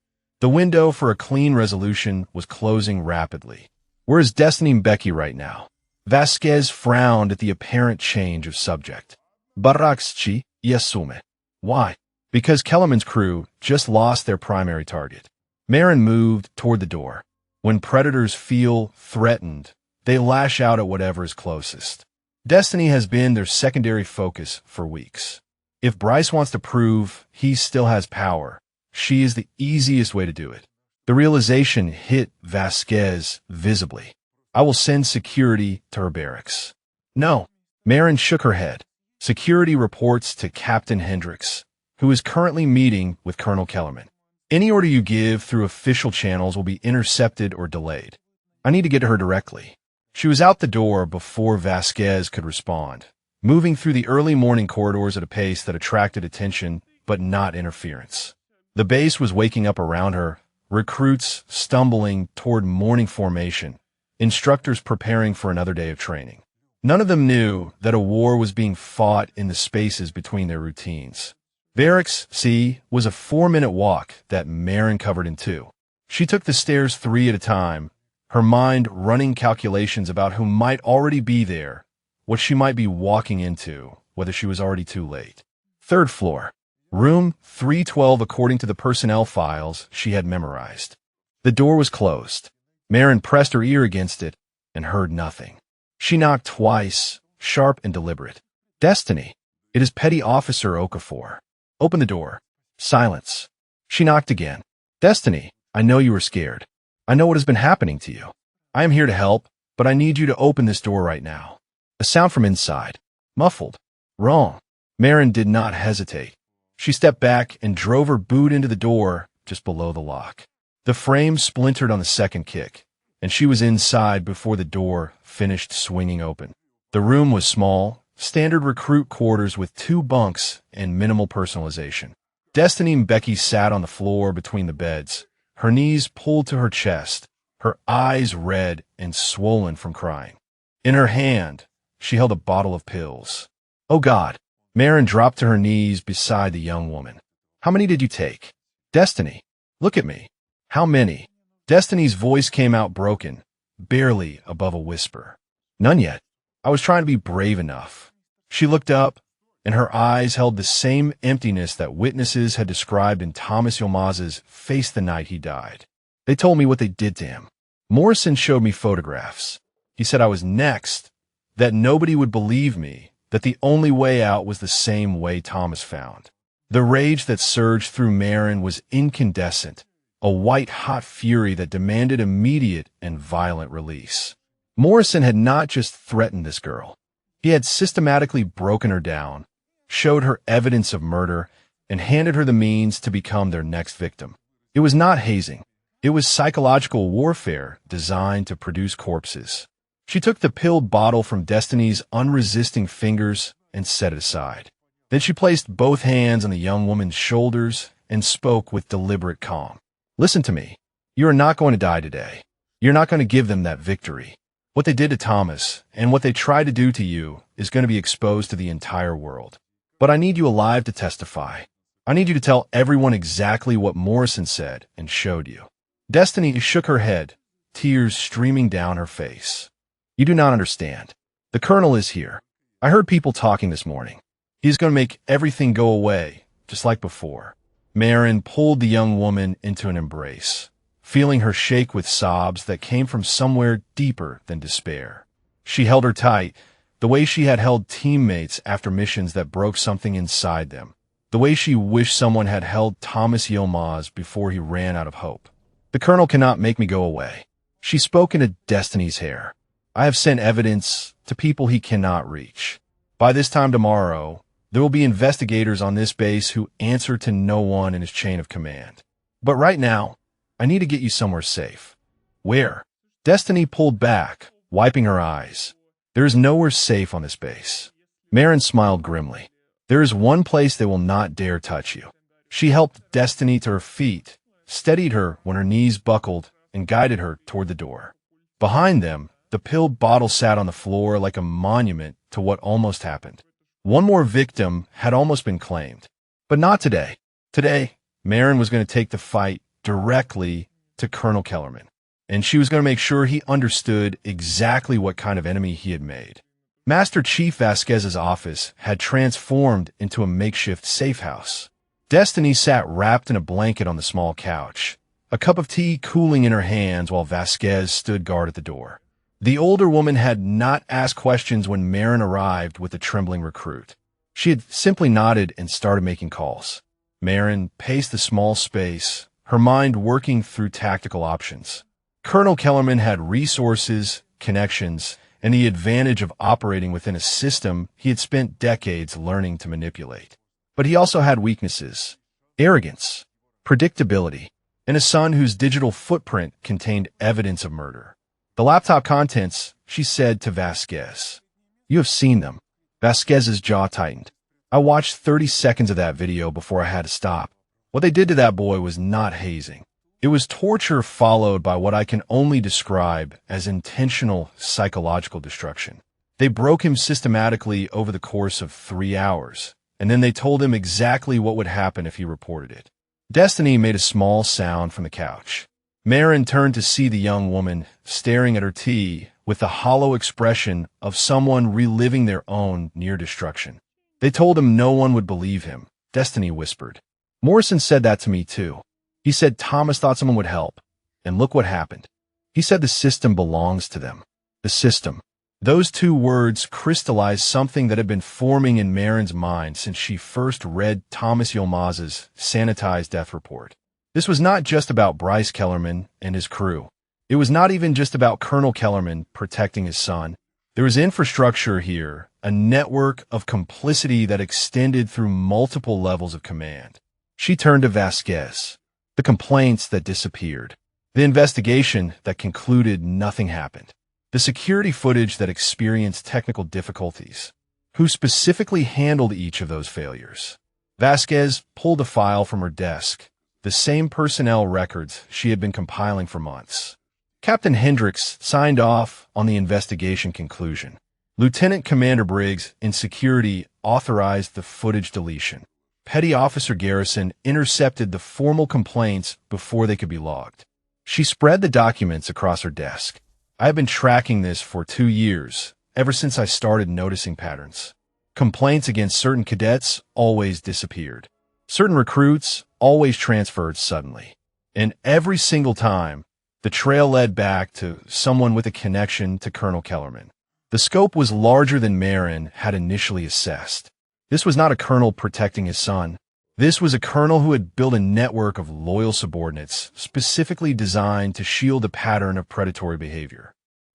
The window for a clean resolution was closing rapidly. Where is Destiny and Becky right now? Vasquez frowned at the apparent change of subject. Barakchi Yasume. Why? Because Kellerman's crew just lost their primary target. Marin moved toward the door. When predators feel threatened, they lash out at whatever is closest. Destiny has been their secondary focus for weeks. If Bryce wants to prove he still has power, she is the easiest way to do it. The realization hit Vasquez visibly. I will send security to her barracks. No. Marin shook her head. Security reports to Captain Hendricks, who is currently meeting with Colonel Kellerman. Any order you give through official channels will be intercepted or delayed. I need to get to her directly. She was out the door before Vasquez could respond, moving through the early morning corridors at a pace that attracted attention but not interference. The base was waking up around her, recruits stumbling toward morning formation, instructors preparing for another day of training. None of them knew that a war was being fought in the spaces between their routines. Barracks C was a 4-minute walk that Marin covered in 2. She took the stairs 3 at a time, her mind running calculations about who might already be there, what she might be walking into, whether she was already too late. 3rd floor. Room 312 according to the personnel files she had memorized. The door was closed. Marin pressed her ear against it and heard nothing. She knocked twice, sharp and deliberate. Destiny. It is Petty Officer Okafor. Open the door. Silence. She knocked again. Destiny, I know you were scared. I know what has been happening to you. I am here to help, but I need you to open this door right now. A sound from inside. Muffled. Wrong. Marin did not hesitate. She stepped back and drove her boot into the door just below the lock. The frame splintered on the second kick, and she was inside before the door finished swinging open. The room was small, standard recruit quarters with 2 bunks and minimal personalization. Destiny and Becky sat on the floor between the beds, her knees pulled to her chest, her eyes red and swollen from crying. In her hand, she held a bottle of pills. Oh God! Marin dropped to her knees beside the young woman. How many did you take? Destiny, look at me. How many? Destiny's voice came out broken, barely above a whisper. None yet. I was trying to be brave enough. She looked up, and her eyes held the same emptiness that witnesses had described in Thomas Yilmaz's face the night he died. They told me what they did to him. Morrison showed me photographs. He said I was next, that nobody would believe me, that the only way out was the same way Thomas found. The rage that surged through Marin was incandescent, a white-hot fury that demanded immediate and violent release. Morrison had not just threatened this girl. He had systematically broken her down, showed her evidence of murder, and handed her the means to become their next victim. It was not hazing. It was psychological warfare designed to produce corpses. She took the pilled bottle from Destiny's unresisting fingers and set it aside. Then she placed both hands on the young woman's shoulders and spoke with deliberate calm. Listen to me. You are not going to die today. You're not going to give them that victory. What they did to Thomas and what they tried to do to you is going to be exposed to the entire world. But I need you alive to testify. I need you to tell everyone exactly what Morrison said and showed you. Destiny shook her head, tears streaming down her face. You do not understand. The colonel is here. I heard people talking this morning. He is going to make everything go away, just like before. Marin pulled the young woman into an embrace, feeling her shake with sobs that came from somewhere deeper than despair. She held her tight, the way she had held teammates after missions that broke something inside them, the way she wished someone had held Thomas Yilmaz before he ran out of hope. The colonel cannot make me go away. She spoke into Destiny's hair. I have sent evidence to people he cannot reach. By this time tomorrow, there will be investigators on this base who answer to no one in his chain of command. But right now, I need to get you somewhere safe. Where? Destiny pulled back, wiping her eyes. There is nowhere safe on this base. Marin smiled grimly. There is one place they will not dare touch you. She helped Destiny to her feet, steadied her when her knees buckled, and guided her toward the door. Behind them, the pilled bottle sat on the floor like a monument to what almost happened. One more victim had almost been claimed. But not today. Today, Marin was going to take the fight directly to Colonel Kellerman, and she was going to make sure he understood exactly what kind of enemy he had made. Master Chief Vasquez's office had transformed into a makeshift safe house. Destiny sat wrapped in a blanket on the small couch, a cup of tea cooling in her hands while Vasquez stood guard at the door. The older woman had not asked questions when Marin arrived with the trembling recruit. She had simply nodded and started making calls. Marin paced the small space, her mind working through tactical options. Colonel Kellerman had resources, connections, and the advantage of operating within a system he had spent decades learning to manipulate. But he also had weaknesses: arrogance, predictability, and a son whose digital footprint contained evidence of murder. The laptop contents, she said to Vasquez. You have seen them. Vasquez's jaw tightened. I watched 30 seconds of that video before I had to stop. What they did to that boy was not hazing. It was torture followed by what I can only describe as intentional psychological destruction. They broke him systematically over the course of 3 hours, and then they told him exactly what would happen if he reported it. Destiny made a small sound from the couch. Marin turned to see the young woman staring at her tea with the hollow expression of someone reliving their own near destruction. They told him no one would believe him, Destiny whispered. Morrison said that to me too. He said Thomas thought someone would help, and look what happened. He said the system belongs to them. The system. Those 2 words crystallized something that had been forming in Marin's mind since she first read Thomas Yilmaz's sanitized death report. This was not just about Bryce Kellerman and his crew. It was not even just about Colonel Kellerman protecting his son. There was infrastructure here, a network of complicity that extended through multiple levels of command. She turned to Vasquez. The complaints that disappeared. The investigation that concluded nothing happened. The security footage that experienced technical difficulties. Who specifically handled each of those failures? Vasquez pulled a file from her desk, the same personnel records she had been compiling for months. Captain Hendricks signed off on the investigation conclusion. Lieutenant Commander Briggs in security authorized the footage deletion. Petty Officer Garrison intercepted the formal complaints before they could be logged. She spread the documents across her desk. I have been tracking this for 2 years, ever since I started noticing patterns. Complaints against certain cadets always disappeared. Certain recruits always transferred suddenly. And every single time, the trail led back to someone with a connection to Colonel Kellerman. The scope was larger than Marin had initially assessed. This was not a colonel protecting his son. This was a colonel who had built a network of loyal subordinates specifically designed to shield a pattern of predatory behavior.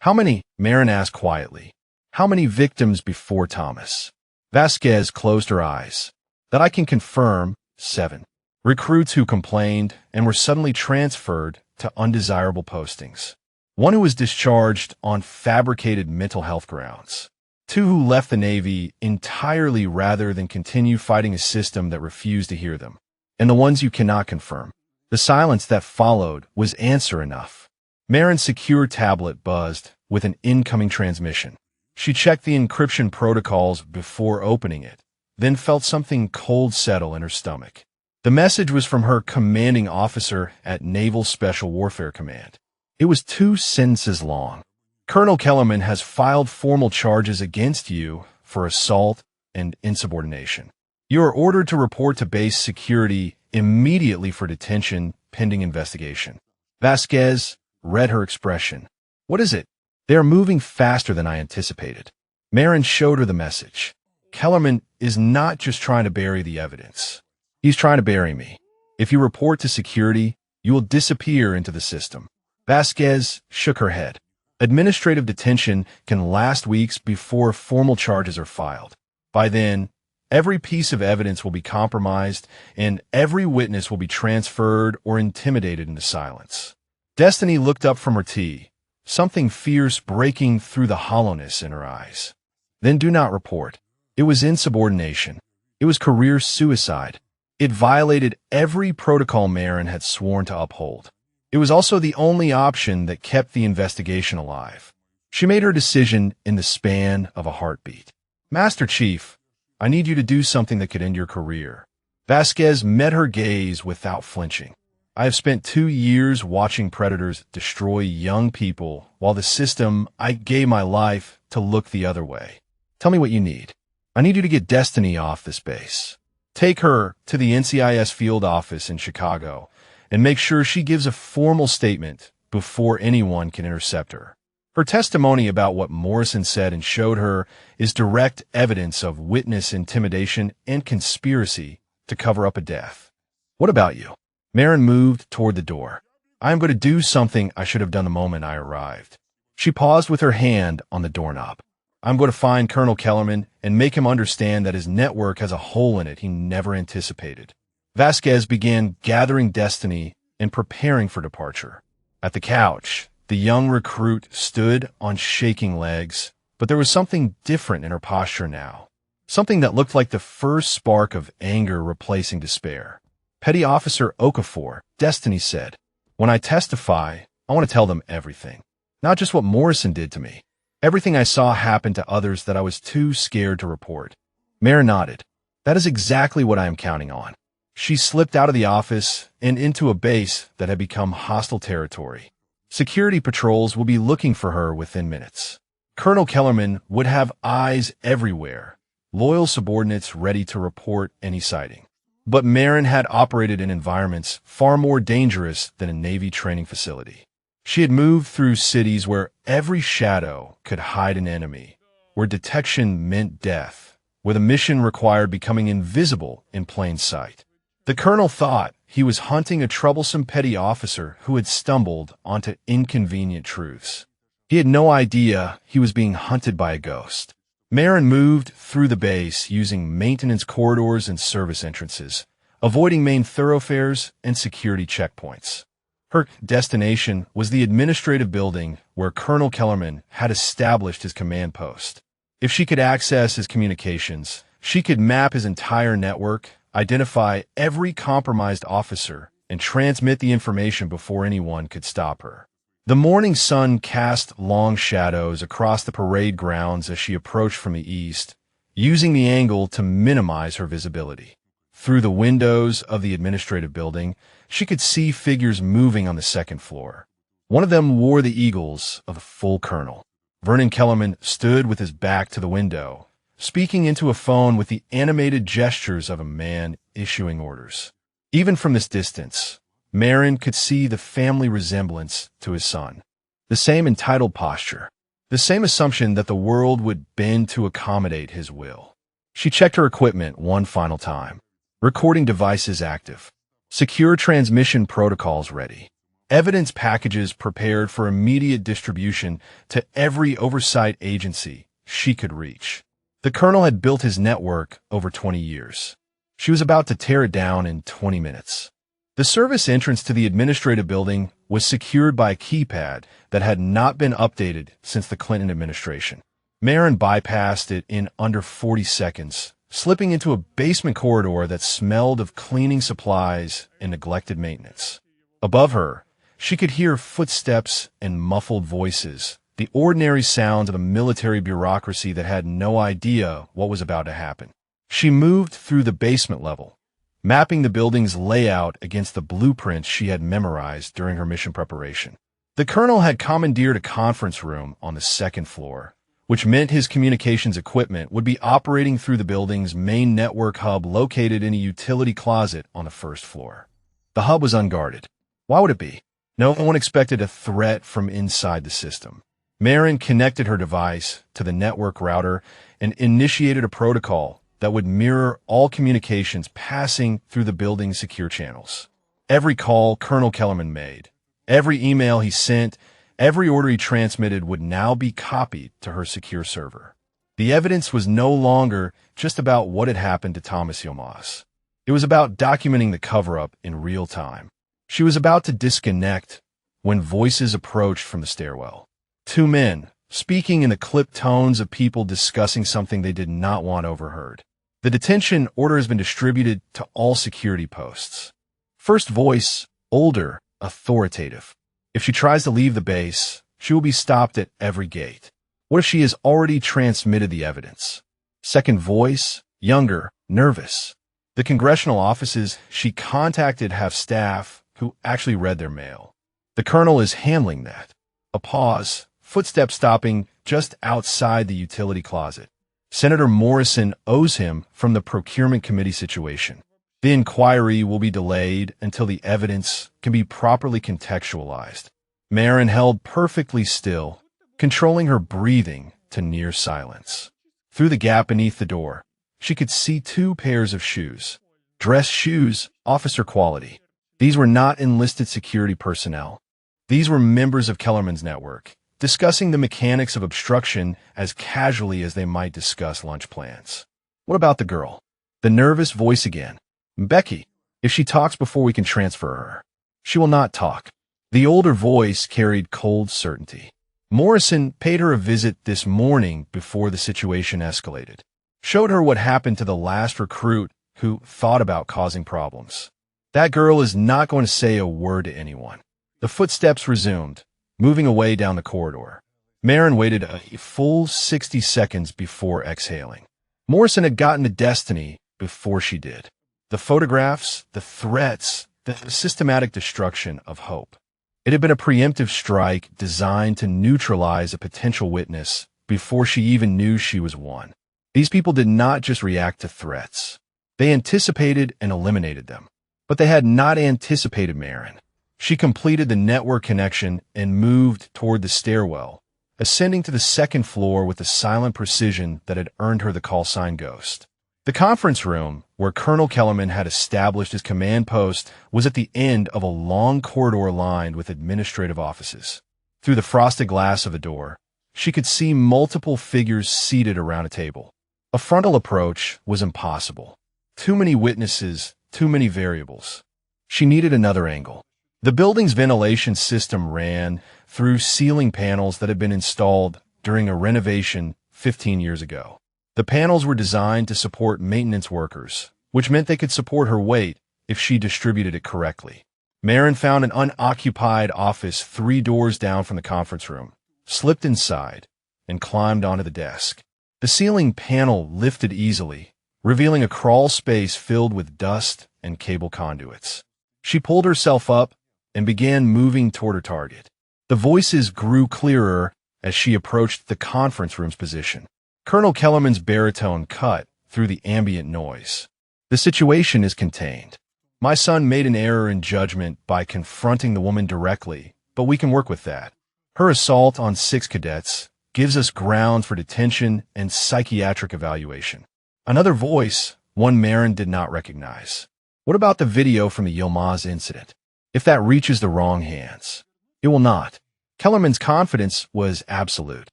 How many? Marin asked quietly. How many victims before Thomas? Vasquez closed her eyes. That I can confirm, 7. Recruits who complained and were suddenly transferred to undesirable postings. 1 who was discharged on fabricated mental health grounds. 2 who left the Navy entirely rather than continue fighting a system that refused to hear them. And the ones you cannot confirm. The silence that followed was answer enough. Marin's secure tablet buzzed with an incoming transmission. She checked the encryption protocols before opening it, then felt something cold settle in her stomach. The message was from her commanding officer at Naval Special Warfare Command. It was 2 sentences long. Colonel Kellerman has filed formal charges against you for assault and insubordination. You are ordered to report to base security immediately for detention pending investigation. Vasquez read her expression. What is it? They are moving faster than I anticipated. Marin showed her the message. Kellerman is not just trying to bury the evidence. He's trying to bury me. If you report to security, you will disappear into the system. Vasquez shook her head. Administrative detention can last weeks before formal charges are filed. By then, every piece of evidence will be compromised and every witness will be transferred or intimidated into silence. Destiny looked up from her tea, something fierce breaking through the hollowness in her eyes. Then do not report. It was insubordination. It was career suicide. It violated every protocol Marin had sworn to uphold. It was also the only option that kept the investigation alive. She made her decision in the span of a heartbeat. Master Chief, I need you to do something that could end your career. Vasquez met her gaze without flinching. I have spent 2 years watching predators destroy young people while the system I gave my life to look the other way. Tell me what you need. I need you to get Destiny off this base. Take her to the NCIS field office in Chicago and make sure she gives a formal statement before anyone can intercept her. Her testimony about what Morrison said and showed her is direct evidence of witness intimidation and conspiracy to cover up a death. What about you? Marin moved toward the door. I am going to do something I should have done the moment I arrived. She paused with her hand on the doorknob. I'm going to find Colonel Kellerman and make him understand that his network has a hole in it he never anticipated. Vasquez began gathering Destiny and preparing for departure. At the couch, the young recruit stood on shaking legs, but there was something different in her posture now. Something that looked like the first spark of anger replacing despair. Petty Officer Okafor, Destiny said, when I testify, I want to tell them everything. Not just what Morrison did to me. Everything I saw happen to others that I was too scared to report. Mayor nodded. That is exactly what I am counting on. She slipped out of the office and into a base that had become hostile territory. Security patrols will be looking for her within minutes. Colonel Kellerman would have eyes everywhere, loyal subordinates ready to report any sighting. But Marin had operated in environments far more dangerous than a Navy training facility. She had moved through cities where every shadow could hide an enemy, where detection meant death, where the mission required becoming invisible in plain sight. The colonel thought he was hunting a troublesome petty officer who had stumbled onto inconvenient truths. He had no idea he was being hunted by a ghost. Marin moved through the base using maintenance corridors and service entrances, avoiding main thoroughfares and security checkpoints. Her destination was the administrative building where Colonel Kellerman had established his command post. If she could access his communications, she could map his entire network, identify every compromised officer, and transmit the information before anyone could stop her. The morning sun cast long shadows across the parade grounds as she approached from the east, using the angle to minimize her visibility. Through the windows of the administrative building, she could see figures moving on the second floor. One of them wore the eagles of the full colonel. Vernon Kellerman stood with his back to the window, speaking into a phone with the animated gestures of a man issuing orders. Even from this distance, Marin could see the family resemblance to his son. The same entitled posture. The same assumption that the world would bend to accommodate his will. She checked her equipment one final time. Recording devices active. Secure transmission protocols ready. Evidence packages prepared for immediate distribution to every oversight agency she could reach. The colonel had built his network over 20 years. She was about to tear it down in 20 minutes. The service entrance to the administrative building was secured by a keypad that had not been updated since the Clinton administration. Marin bypassed it in under 40 seconds, slipping into a basement corridor that smelled of cleaning supplies and neglected maintenance. Above her, she could hear footsteps and muffled voices, the ordinary sounds of a military bureaucracy that had no idea what was about to happen. She moved through the basement level, mapping the building's layout against the blueprints she had memorized during her mission preparation. The colonel had commandeered a conference room on the second floor, which meant his communications equipment would be operating through the building's main network hub located in a utility closet on the first floor. The hub was unguarded. Why would it be? No one expected a threat from inside the system. Marin connected her device to the network router and initiated a protocol that would mirror all communications passing through the building's secure channels. Every call Colonel Kellerman made, every email he sent, every order he transmitted would now be copied to her secure server. The evidence was no longer just about what had happened to Thomas Yilmaz. It was about documenting the cover-up in real time. She was about to disconnect when voices approached from the stairwell. Two men, speaking in the clipped tones of people discussing something they did not want overheard. The detention order has been distributed to all security posts. First voice, older, authoritative. If she tries to leave the base, she will be stopped at every gate. What if she has already transmitted the evidence? Second voice, younger, nervous. The congressional offices she contacted have staff who actually read their mail. The colonel is handling that. A pause, footsteps stopping just outside the utility closet. Senator Morrison owes him from the procurement committee situation. The inquiry will be delayed until the evidence can be properly contextualized. Marin held perfectly still, controlling her breathing to near silence. Through the gap beneath the door, she could see two pairs of shoes. Dress shoes, officer quality. These were not enlisted security personnel. These were members of Kellerman's network, discussing the mechanics of obstruction as casually as they might discuss lunch plans. What about the girl? The nervous voice again. Becky, if she talks before we can transfer her, she will not talk. The older voice carried cold certainty. Morrison paid her a visit this morning before the situation escalated. Showed her what happened to the last recruit who thought about causing problems. That girl is not going to say a word to anyone. The footsteps resumed, moving away down the corridor. Marin waited a full 60 seconds before exhaling. Morrison had gotten to Destiny before she did. The photographs, the threats, the systematic destruction of hope. It had been a preemptive strike designed to neutralize a potential witness before she even knew she was one. These people did not just react to threats. They anticipated and eliminated them. But they had not anticipated Marin. She completed the network connection and moved toward the stairwell, ascending to the second floor with the silent precision that had earned her the call sign Ghost. The conference room, where Colonel Kellerman had established his command post, was at the end of a long corridor lined with administrative offices. Through the frosted glass of a door, she could see multiple figures seated around a table. A frontal approach was impossible. Too many witnesses, too many variables. She needed another angle. The building's ventilation system ran through ceiling panels that had been installed during a renovation 15 years ago. The panels were designed to support maintenance workers, which meant they could support her weight if she distributed it correctly. Marin found an unoccupied office 3 doors down from the conference room, slipped inside, and climbed onto the desk. The ceiling panel lifted easily, revealing a crawl space filled with dust and cable conduits. She pulled herself up and began moving toward her target. The voices grew clearer as she approached the conference room's position. Colonel Kellerman's baritone cut through the ambient noise. The situation is contained. My son made an error in judgment by confronting the woman directly, but we can work with that. Her assault on 6 cadets gives us grounds for detention and psychiatric evaluation. Another voice, one Marin did not recognize. What about the video from the Yilmaz incident? If that reaches the wrong hands, it will not. Kellerman's confidence was absolute.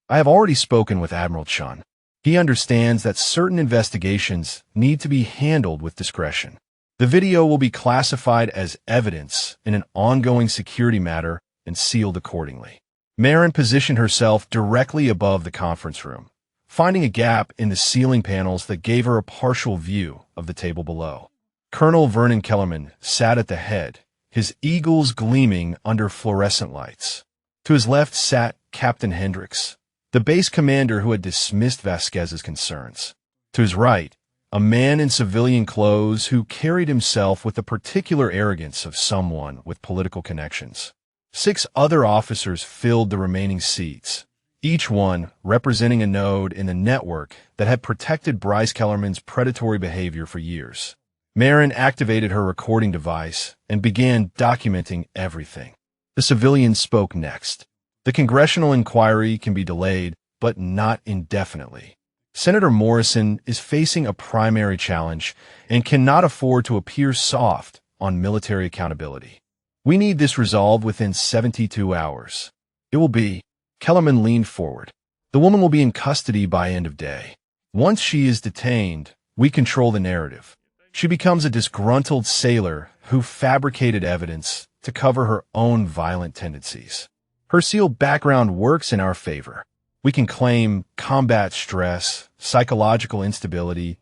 I have already spoken with Admiral Chun. He understands that certain investigations need to be handled with discretion. The video will be classified as evidence in an ongoing security matter and sealed accordingly. Marin positioned herself directly above the conference room, finding a gap in the ceiling panels that gave her a partial view of the table below. Colonel Vernon Kellerman sat at the head, his eagles gleaming under fluorescent lights. To his left sat Captain Hendricks, the base commander who had dismissed Vasquez's concerns. To his right, a man in civilian clothes who carried himself with the particular arrogance of someone with political connections. 6 other officers filled the remaining seats, each one representing a node in the network that had protected Bryce Kellerman's predatory behavior for years. Marin activated her recording device and began documenting everything. The civilian spoke next. The congressional inquiry can be delayed, but not indefinitely. Senator Morrison is facing a primary challenge and cannot afford to appear soft on military accountability. We need this resolved within 72 hours. It will be. Kellerman leaned forward. The woman will be in custody by end of day. Once she is detained, we control the narrative. She becomes a disgruntled sailor who fabricated evidence to cover her own violent tendencies. Her sealed background works in our favor. We can claim combat stress, psychological instability,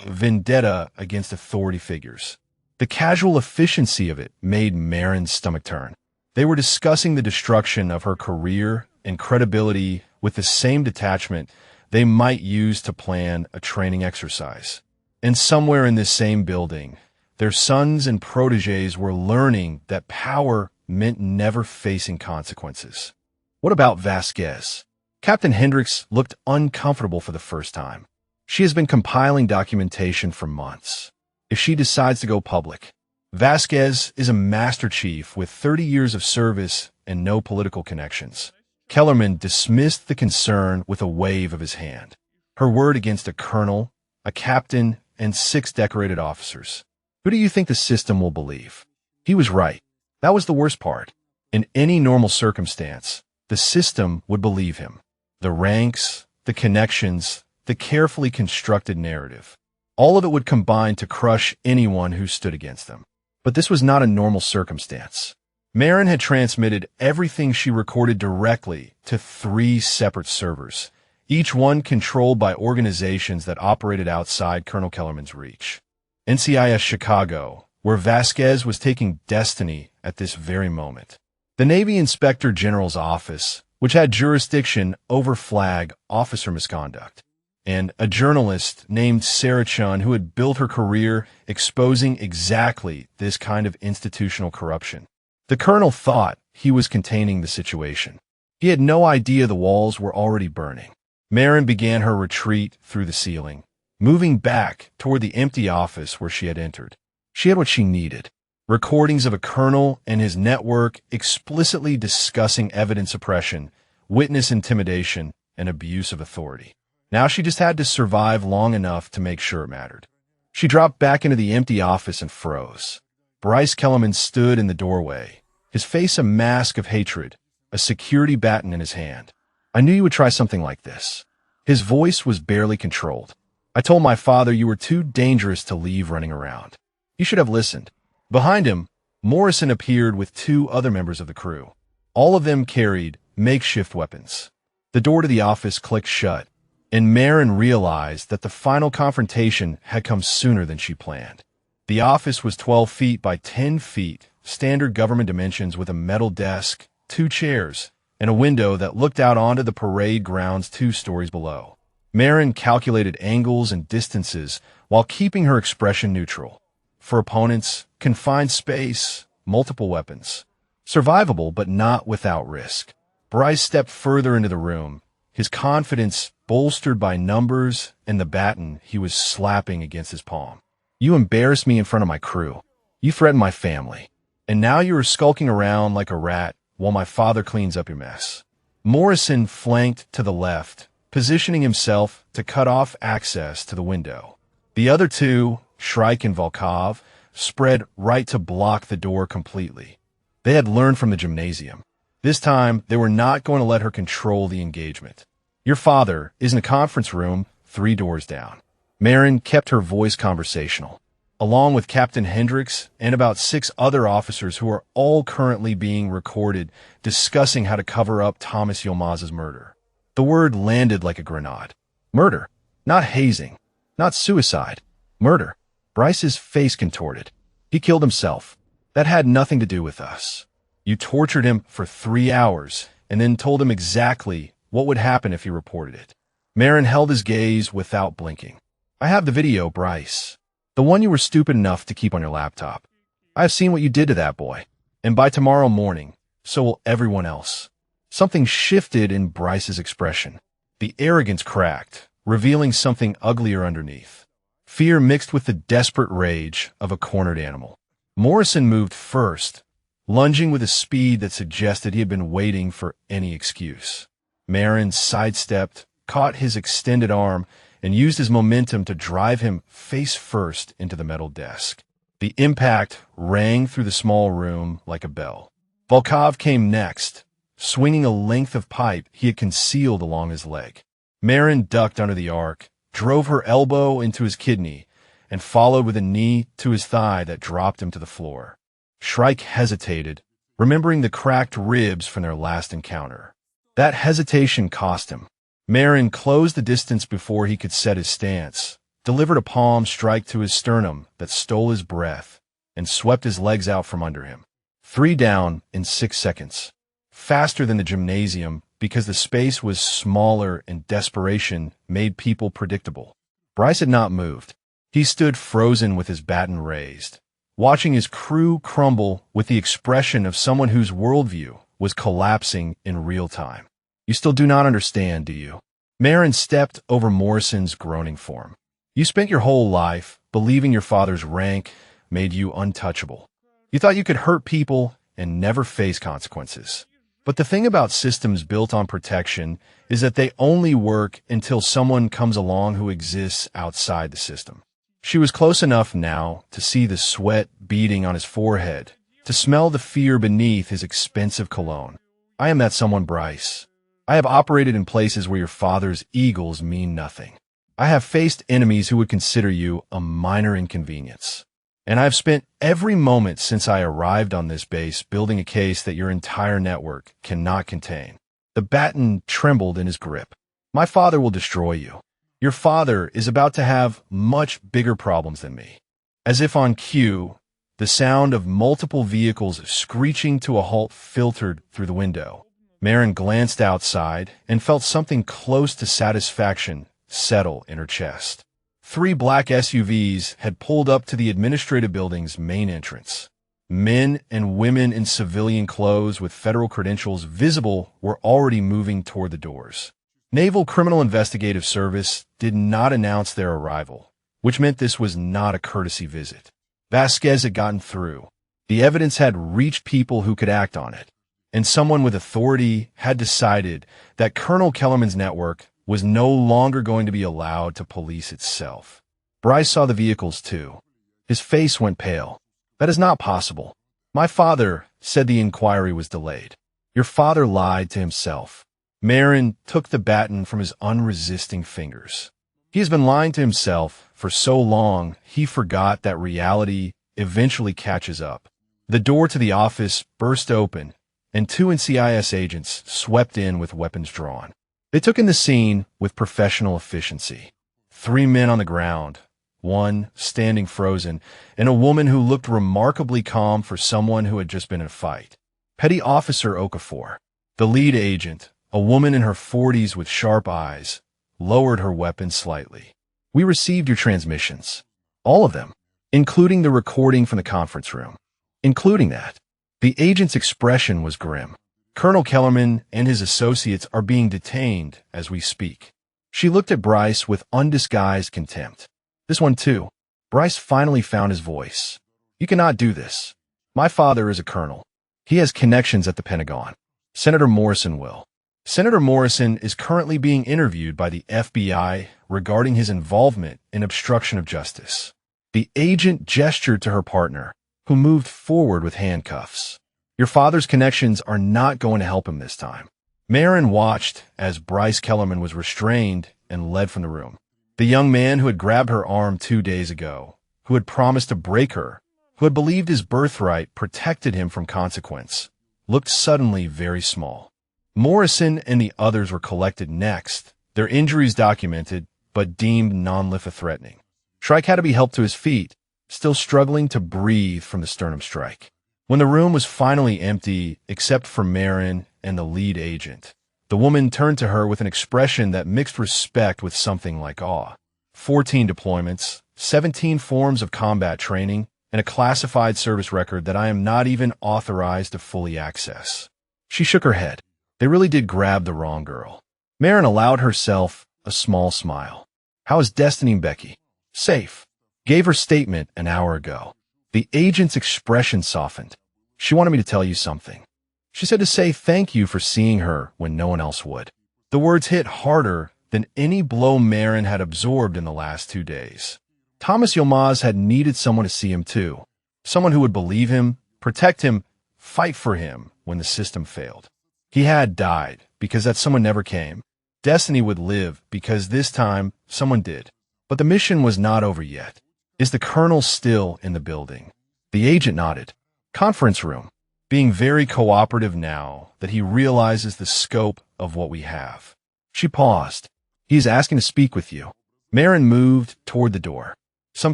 vendetta against authority figures. The casual efficiency of it made Marin's stomach turn. They were discussing the destruction of her career and credibility with the same detachment they might use to plan a training exercise. And somewhere in this same building, their sons and protégés were learning that power meant never facing consequences. What about Vasquez? Captain Hendricks looked uncomfortable for the first time. She has been compiling documentation for months. If she decides to go public, Vasquez is a Master Chief with 30 years of service and no political connections. Kellerman dismissed the concern with a wave of his hand. Her word against a colonel, a captain, and 6 decorated officers. Who do you think the system will believe? He was right. That was the worst part. In any normal circumstance, the system would believe him. The ranks, the connections, the carefully constructed narrative. All of it would combine to crush anyone who stood against them. But this was not a normal circumstance. Marin had transmitted everything she recorded directly to 3 separate servers, each one controlled by organizations that operated outside Colonel Kellerman's reach. NCIS Chicago, where Vasquez was taking destiny at this very moment. The Navy Inspector General's office, which had jurisdiction over flag officer misconduct. And a journalist named Sarah Chun who had built her career exposing exactly this kind of institutional corruption. The colonel thought he was containing the situation. He had no idea the walls were already burning. Marin began her retreat through the ceiling, moving back toward the empty office where she had entered. She had what she needed. Recordings of a colonel and his network explicitly discussing evidence suppression, witness intimidation, and abuse of authority. Now she just had to survive long enough to make sure it mattered. She dropped back into the empty office and froze. Bryce Kellerman stood in the doorway, his face a mask of hatred, a security baton in his hand. I knew you would try something like this. His voice was barely controlled. I told my father you were too dangerous to leave running around. You should have listened. Behind him, Morrison appeared with two other members of the crew. All of them carried makeshift weapons. The door to the office clicked shut, and Marin realized that the final confrontation had come sooner than she planned. The office was 12 feet by 10 feet, standard government dimensions, with a metal desk, 2 chairs, and a window that looked out onto the parade grounds 2 stories below. Marin calculated angles and distances while keeping her expression neutral. For opponents, confined space, multiple weapons. Survivable, but not without risk. Bryce stepped further into the room, his confidence bolstered by numbers and the baton he was slapping against his palm. You embarrassed me in front of my crew. You threatened my family. And now you are skulking around like a rat while my father cleans up your mess. Morrison flanked to the left, positioning himself to cut off access to the window. The other two, Shrike and Volkov, spread right to block the door completely. They had learned from the gymnasium. This time, they were not going to let her control the engagement. Your father is in a conference room 3 doors down. Marin kept her voice conversational, along with Captain Hendricks and about 6 other officers who are all currently being recorded discussing how to cover up Thomas Yilmaz's murder. The word landed like a grenade. Murder. Not hazing. Not suicide. Murder. Bryce's face contorted. He killed himself. That had nothing to do with us. You tortured him for 3 hours and then told him exactly what would happen if he reported it. Marin held his gaze without blinking. I have the video, Bryce. The one you were stupid enough to keep on your laptop. I have seen what you did to that boy. And by tomorrow morning, so will everyone else. Something shifted in Bryce's expression. The arrogance cracked, revealing something uglier underneath. Fear mixed with the desperate rage of a cornered animal. Morrison moved first, lunging with a speed that suggested he had been waiting for any excuse. Marin sidestepped, caught his extended arm, and used his momentum to drive him face first into the metal desk. The impact rang through the small room like a bell. Volkov came next, swinging a length of pipe he had concealed along his leg. Marin ducked under the arc, drove her elbow into his kidney, and followed with a knee to his thigh that dropped him to the floor. Shrike hesitated, remembering the cracked ribs from their last encounter. That hesitation cost him. Marin closed the distance before he could set his stance, delivered a palm strike to his sternum that stole his breath, and swept his legs out from under him. 3 down in 6 seconds. Faster than the gymnasium because the space was smaller and desperation made people predictable. Bryce had not moved. He stood frozen with his baton raised, watching his crew crumble with the expression of someone whose worldview was collapsing in real time. You still do not understand, do you? Marin stepped over Morrison's groaning form. You spent your whole life believing your father's rank made you untouchable. You thought you could hurt people and never face consequences. But the thing about systems built on protection is that they only work until someone comes along who exists outside the system. She was close enough now to see the sweat beading on his forehead, to smell the fear beneath his expensive cologne. I am that someone, Bryce. I have operated in places where your father's eagles mean nothing. I have faced enemies who would consider you a minor inconvenience. And I have spent every moment since I arrived on this base building a case that your entire network cannot contain. The baton trembled in his grip. My father will destroy you. Your father is about to have much bigger problems than me. As if on cue, the sound of multiple vehicles screeching to a halt filtered through the window. Marin glanced outside and felt something close to satisfaction settle in her chest. 3 black SUVs had pulled up to the administrative building's main entrance. Men and women in civilian clothes with federal credentials visible were already moving toward the doors. Naval Criminal Investigative Service did not announce their arrival, which meant this was not a courtesy visit. Vasquez had gotten through. The evidence had reached people who could act on it, and someone with authority had decided that Colonel Kellerman's network was no longer going to be allowed to police itself. Bryce saw the vehicles too. His face went pale. "That is not possible." "My father," said the inquiry was delayed. "Your father lied to himself." Marin took the baton from his unresisting fingers. He has been lying to himself for so long he forgot that reality eventually catches up. The door to the office burst open, and two NCIS agents swept in with weapons drawn. They took in the scene with professional efficiency. 3 men on the ground, one standing frozen, and a woman who looked remarkably calm for someone who had just been in a fight. Petty Officer Okafor, the lead agent, a woman in her 40s with sharp eyes, lowered her weapon slightly. "We received your transmissions. All of them, including the recording from the conference room." Including that. The agent's expression was grim. "Colonel Kellerman and his associates are being detained as we speak." She looked at Bryce with undisguised contempt. "This one too." Bryce finally found his voice. "You cannot do this. My father is a colonel. He has connections at the Pentagon. Senator Morrison will." Senator Morrison is currently being interviewed by the FBI regarding his involvement in obstruction of justice. The agent gestured to her partner, who moved forward with handcuffs. "Your father's connections are not going to help him this time." Marin watched as Bryce Kellerman was restrained and led from the room. The young man who had grabbed her arm 2 days ago, who had promised to break her, who had believed his birthright protected him from consequence, looked suddenly very small. Morrison and the others were collected next, their injuries documented, but deemed non-life-threatening. Shrike had to be helped to his feet, still struggling to breathe from the sternum strike. When the room was finally empty, except for Marin and the lead agent, the woman turned to her with an expression that mixed respect with something like awe. 14 deployments, 17 forms of combat training, and a classified service record that I am not even authorized to fully access. She shook her head. They really did grab the wrong girl. Marin allowed herself a small smile. "How is Destiny and Becky?" "Safe. Gave her statement an hour ago." The agent's expression softened. "She wanted me to tell you something. She said to say thank you for seeing her when no one else would." The words hit harder than any blow Marin had absorbed in the last 2 days. Thomas Yilmaz had needed someone to see him too. Someone who would believe him, protect him, fight for him when the system failed. He had died because that someone never came. Destiny would live because this time someone did. But the mission was not over yet. "Is the colonel still in the building?" The agent nodded. "Conference room," being very cooperative now that he realizes the scope of what we have. She paused. "He's asking to speak with you." Marin moved toward the door. Some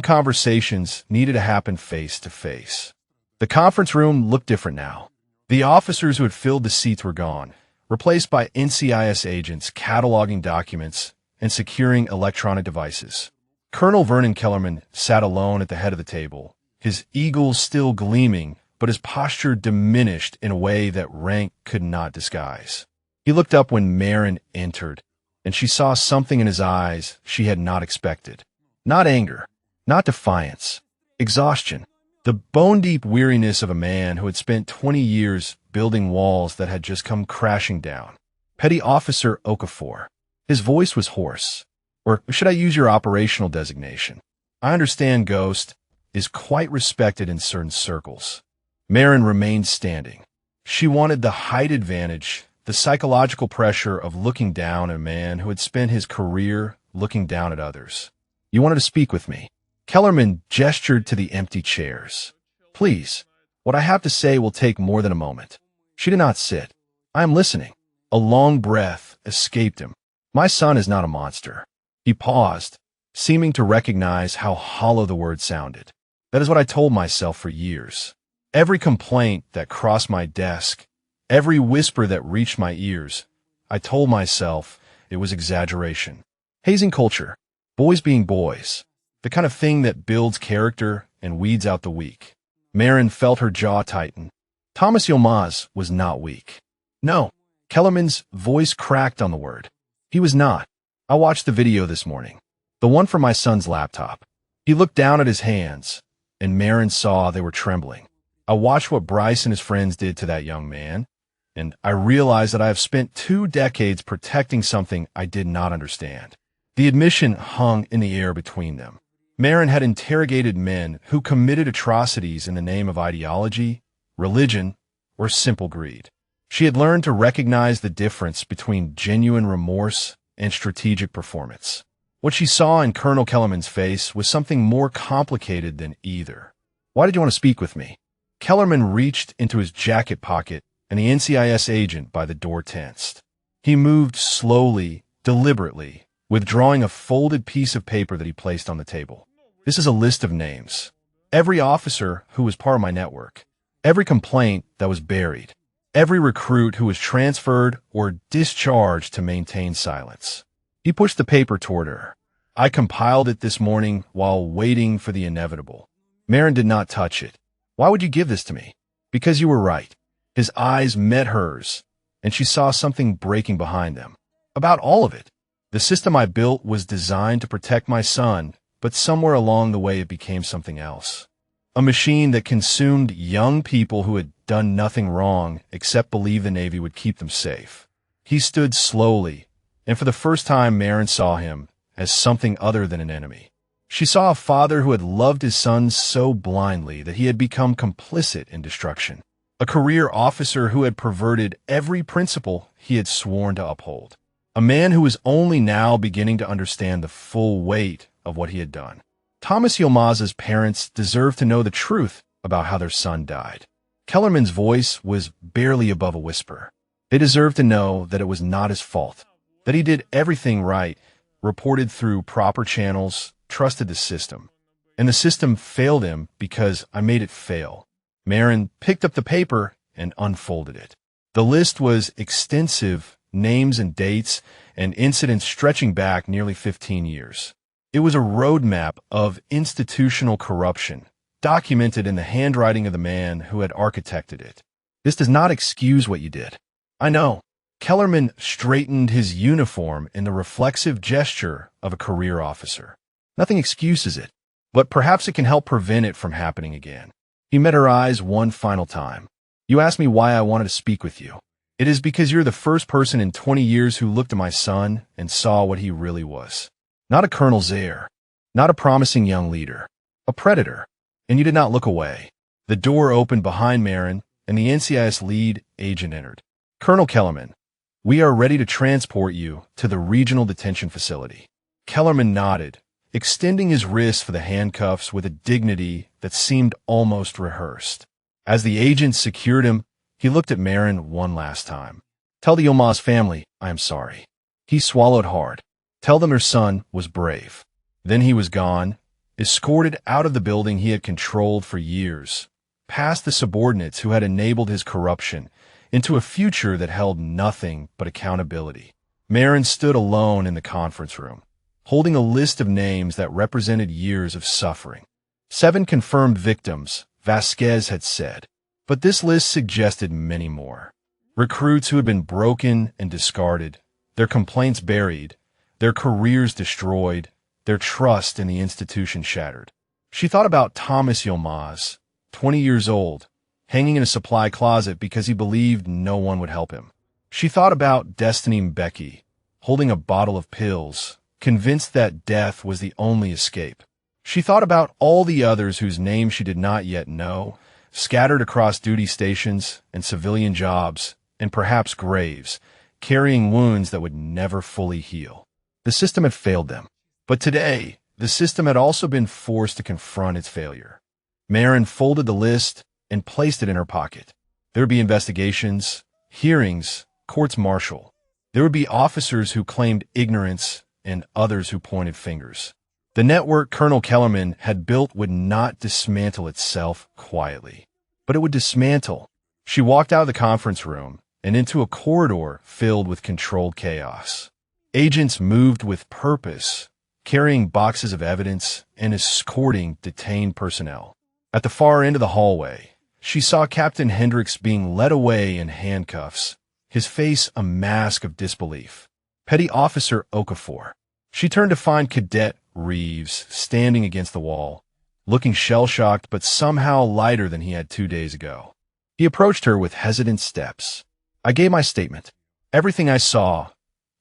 conversations needed to happen face to face. The conference room looked different now. The officers who had filled the seats were gone, replaced by NCIS agents cataloging documents and securing electronic devices. Colonel Vernon Kellerman sat alone at the head of the table, his eagle still gleaming, but his posture diminished in a way that rank could not disguise. He looked up when Marin entered, and she saw something in his eyes she had not expected. Not anger, not defiance, exhaustion. The bone-deep weariness of a man who had spent 20 years building walls that had just come crashing down. Petty Officer Okafor. His voice was hoarse. Or should I use your operational designation? I understand Ghost is quite respected in certain circles. Marin remained standing. She wanted the height advantage, the psychological pressure of looking down at a man who had spent his career looking down at others. "You wanted to speak with me." Kellerman gestured to the empty chairs. "Please, what I have to say will take more than a moment." She did not sit. "I am listening." A long breath escaped him. "My son is not a monster." He paused, seeming to recognize how hollow the word sounded. "That is what I told myself for years. Every complaint that crossed my desk, every whisper that reached my ears, I told myself it was exaggeration. Hazing culture, boys being boys. The kind of thing that builds character and weeds out the weak." Marin felt her jaw tighten. Thomas Yilmaz was not weak. "No." Kellerman's voice cracked on the word. "He was not. I watched the video this morning. The one from my son's laptop." He looked down at his hands, and Marin saw they were trembling. "I watched what Bryce and his friends did to that young man. and I realized that I have spent 2 decades protecting something I did not understand. The admission hung in the air between them. Marin had interrogated men who committed atrocities in the name of ideology, religion, or simple greed. She had learned to recognize the difference between genuine remorse and strategic performance. What she saw in Colonel Kellerman's face was something more complicated than either. "Why did you want to speak with me?" Kellerman reached into his jacket pocket, and the NCIS agent by the door tensed. He moved slowly, deliberately, withdrawing a folded piece of paper that he placed on the table. "This is a list of names. Every officer who was part of my network. Every complaint that was buried. Every recruit who was transferred or discharged to maintain silence." He pushed the paper toward her. "I compiled it this morning while waiting for the inevitable." Marin did not touch it. "Why would you give this to me?" "Because you were right." His eyes met hers, and she saw something breaking behind them. "About all of it. The system I built was designed to protect my son, but somewhere along the way it became something else. A machine that consumed young people who had done nothing wrong except believe the Navy would keep them safe." He stood slowly, and for the first time Marin saw him as something other than an enemy. She saw a father who had loved his son so blindly that he had become complicit in destruction. A career officer who had perverted every principle he had sworn to uphold. A man who was only now beginning to understand the full weight of what he had done. Thomas Yilmaz's parents deserved to know the truth about how their son died. Kellerman's voice was barely above a whisper. They deserved to know that it was not his fault, that he did everything right, reported through proper channels, trusted the system. And the system failed him because I made it fail. Marin picked up the paper and unfolded it. The list was extensive, names and dates, and incidents stretching back nearly 15 years. It was a roadmap of institutional corruption, documented in the handwriting of the man who had architected it. "This does not excuse what you did." "I know." Kellerman straightened his uniform in the reflexive gesture of a career officer. "Nothing excuses it, but perhaps it can help prevent it from happening again." He met her eyes one final time. "You asked me why I wanted to speak with you. It is because you're the first person in 20 years who looked at my son and saw what he really was. Not a colonel's heir, not a promising young leader, a predator. And you did not look away." The door opened behind Marin, and the NCIS lead agent entered. "Colonel Kellerman, we are ready to transport you to the regional detention facility." Kellerman nodded, extending his wrists for the handcuffs with a dignity that seemed almost rehearsed. As the agent secured him, he looked at Marin one last time. "Tell the Yilmaz family I am sorry." He swallowed hard. "Tell them her son was brave." Then he was gone, escorted out of the building he had controlled for years, past the subordinates who had enabled his corruption, into a future that held nothing but accountability. Marin stood alone in the conference room, holding a list of names that represented years of suffering. 7 confirmed victims, Vasquez had said, but this list suggested many more. Recruits who had been broken and discarded, their complaints buried, their careers destroyed, their trust in the institution shattered. She thought about Thomas Yilmaz, 20 years old, hanging in a supply closet because he believed no one would help him. She thought about Destiny Mbeki, holding a bottle of pills, convinced that death was the only escape. She thought about all the others whose names she did not yet know, scattered across duty stations and civilian jobs, and perhaps graves, carrying wounds that would never fully heal. The system had failed them. But today, the system had also been forced to confront its failure. Marin folded the list and placed it in her pocket. There would be investigations, hearings, courts-martial. There would be officers who claimed ignorance and others who pointed fingers. The network Colonel Kellerman had built would not dismantle itself quietly, but it would dismantle. She walked out of the conference room and into a corridor filled with controlled chaos. Agents moved with purpose, carrying boxes of evidence and escorting detained personnel. At the far end of the hallway, she saw Captain Hendricks being led away in handcuffs, his face a mask of disbelief. Petty Officer Okafor. She turned to find Cadet Reeves standing against the wall, looking shell-shocked but somehow lighter than he had 2 days ago. He approached her with hesitant steps. I gave my statement. Everything I saw,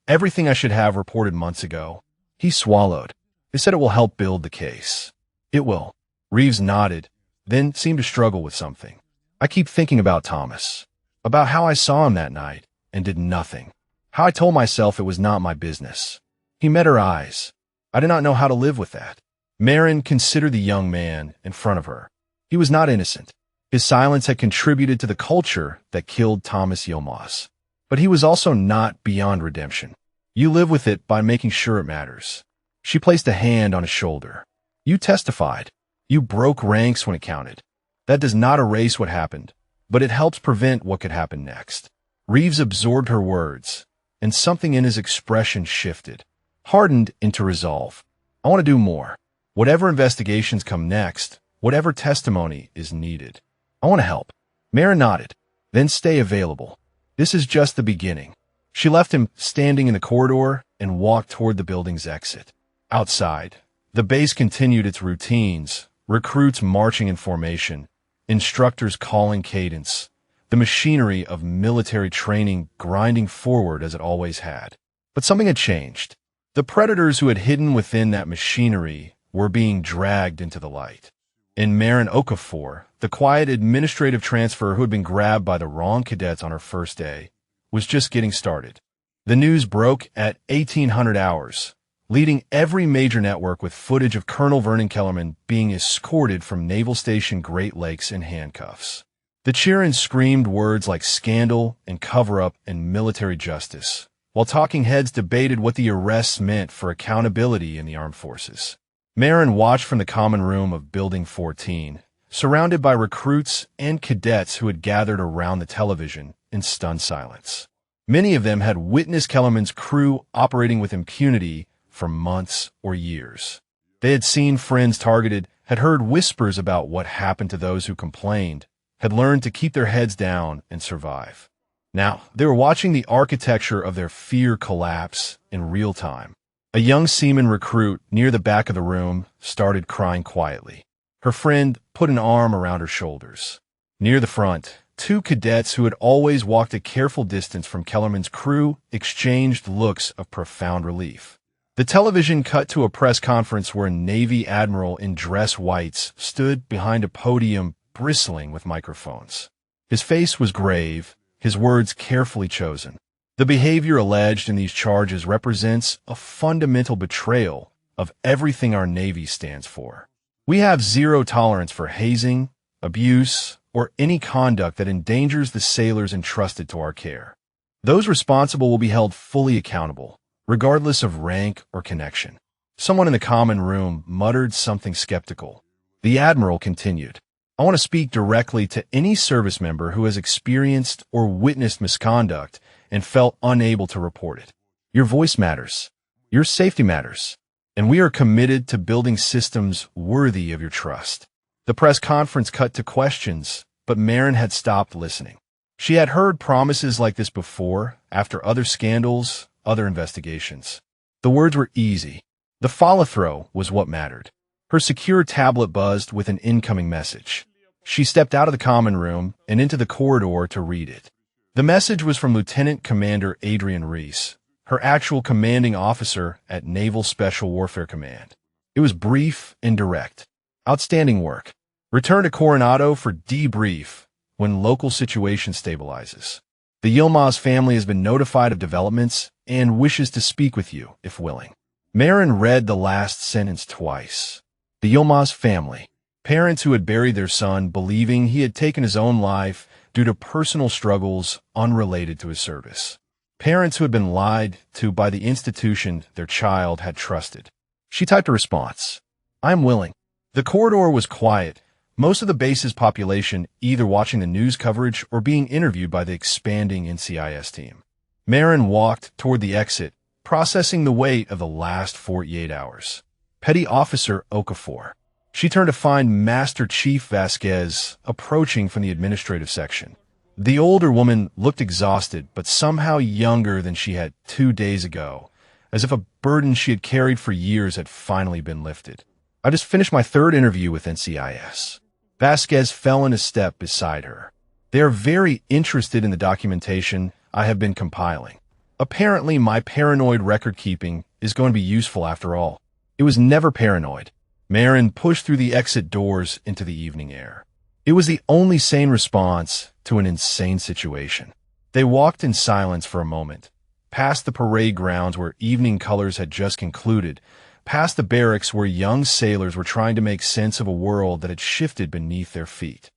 everything I should have reported months ago. He swallowed. They said it will help build the case. It will. Reeves nodded, then seemed to struggle with something. I keep thinking about Thomas, about how I saw him that night and did nothing, how I told myself it was not my business. He met her eyes. I did not know how to live with that. Marin considered the young man in front of her. He was not innocent. His silence had contributed to the culture that killed Thomas Yilmaz. But he was also not beyond redemption. You live with it by making sure it matters. She placed a hand on his shoulder. You testified. You broke ranks when it counted. That does not erase what happened, but it helps prevent what could happen next. Reeves absorbed her words, and something in his expression shifted, hardened into resolve. I want to do more. Whatever investigations come next, whatever testimony is needed. I want to help. Marin nodded. Then stay available. This is just the beginning. She left him standing in the corridor and walked toward the building's exit. Outside, the base continued its routines, recruits marching in formation, instructors calling cadence, the machinery of military training grinding forward as it always had. But something had changed. The predators who had hidden within that machinery were being dragged into the light. In Marin Okafor, the quiet administrative transfer who had been grabbed by the wrong cadets on her first day, was just getting started. The news broke at 1800 hours, leading every major network with footage of Colonel Vernon Kellerman being escorted from Naval Station Great Lakes in handcuffs. The cheer-in screamed words like scandal and cover-up and military justice, while talking heads debated what the arrests meant for accountability in the armed forces. Marin watched from the common room of Building 14, surrounded by recruits and cadets who had gathered around the television in stunned silence. Many of them had witnessed Kellerman's crew operating with impunity for months or years. They had seen friends targeted, had heard whispers about what happened to those who complained, had learned to keep their heads down and survive. Now, they were watching the architecture of their fear collapse in real time. A young seaman recruit near the back of the room started crying quietly. Her friend put an arm around her shoulders. Near the front, two cadets who had always walked a careful distance from Kellerman's crew exchanged looks of profound relief. The television cut to a press conference where a Navy admiral in dress whites stood behind a podium bristling with microphones. His face was grave, his words carefully chosen. The behavior alleged in these charges represents a fundamental betrayal of everything our Navy stands for. We have zero tolerance for hazing, abuse, or any conduct that endangers the sailors entrusted to our care. Those responsible will be held fully accountable, regardless of rank or connection. Someone in the common room muttered something skeptical. The admiral continued, I want to speak directly to any service member who has experienced or witnessed misconduct and felt unable to report it. Your voice matters. Your safety matters. And we are committed to building systems worthy of your trust. The press conference cut to questions, but Marin had stopped listening. She had heard promises like this before, after other scandals, other investigations. The words were easy. The follow-through was what mattered. Her secure tablet buzzed with an incoming message. She stepped out of the common room and into the corridor to read it. The message was from Lieutenant Commander Adrian Reese, her actual commanding officer at Naval Special Warfare Command. It was brief and direct. Outstanding work. Return to Coronado for debrief when local situation stabilizes. The Yilmaz family has been notified of developments and wishes to speak with you, if willing. Marin read the last sentence twice. The Yilmaz family. Parents who had buried their son believing he had taken his own life due to personal struggles unrelated to his service. Parents who had been lied to by the institution their child had trusted. She typed a response. I am willing. The corridor was quiet, most of the base's population either watching the news coverage or being interviewed by the expanding NCIS team. Marin walked toward the exit, processing the weight of the last 48 hours. Petty Officer Okafor. She turned to find Master Chief Vasquez approaching from the administrative section. The older woman looked exhausted, but somehow younger than she had 2 days ago, as if a burden she had carried for years had finally been lifted. I just finished my third interview with NCIS. Vasquez fell in a step beside her. They are very interested in the documentation I have been compiling. Apparently, my paranoid record-keeping is going to be useful after all. It was never paranoid. Marin pushed through the exit doors into the evening air. It was the only sane response to an insane situation. They walked in silence for a moment, past the parade grounds where evening colors had just concluded, past the barracks where young sailors were trying to make sense of a world that had shifted beneath their feet.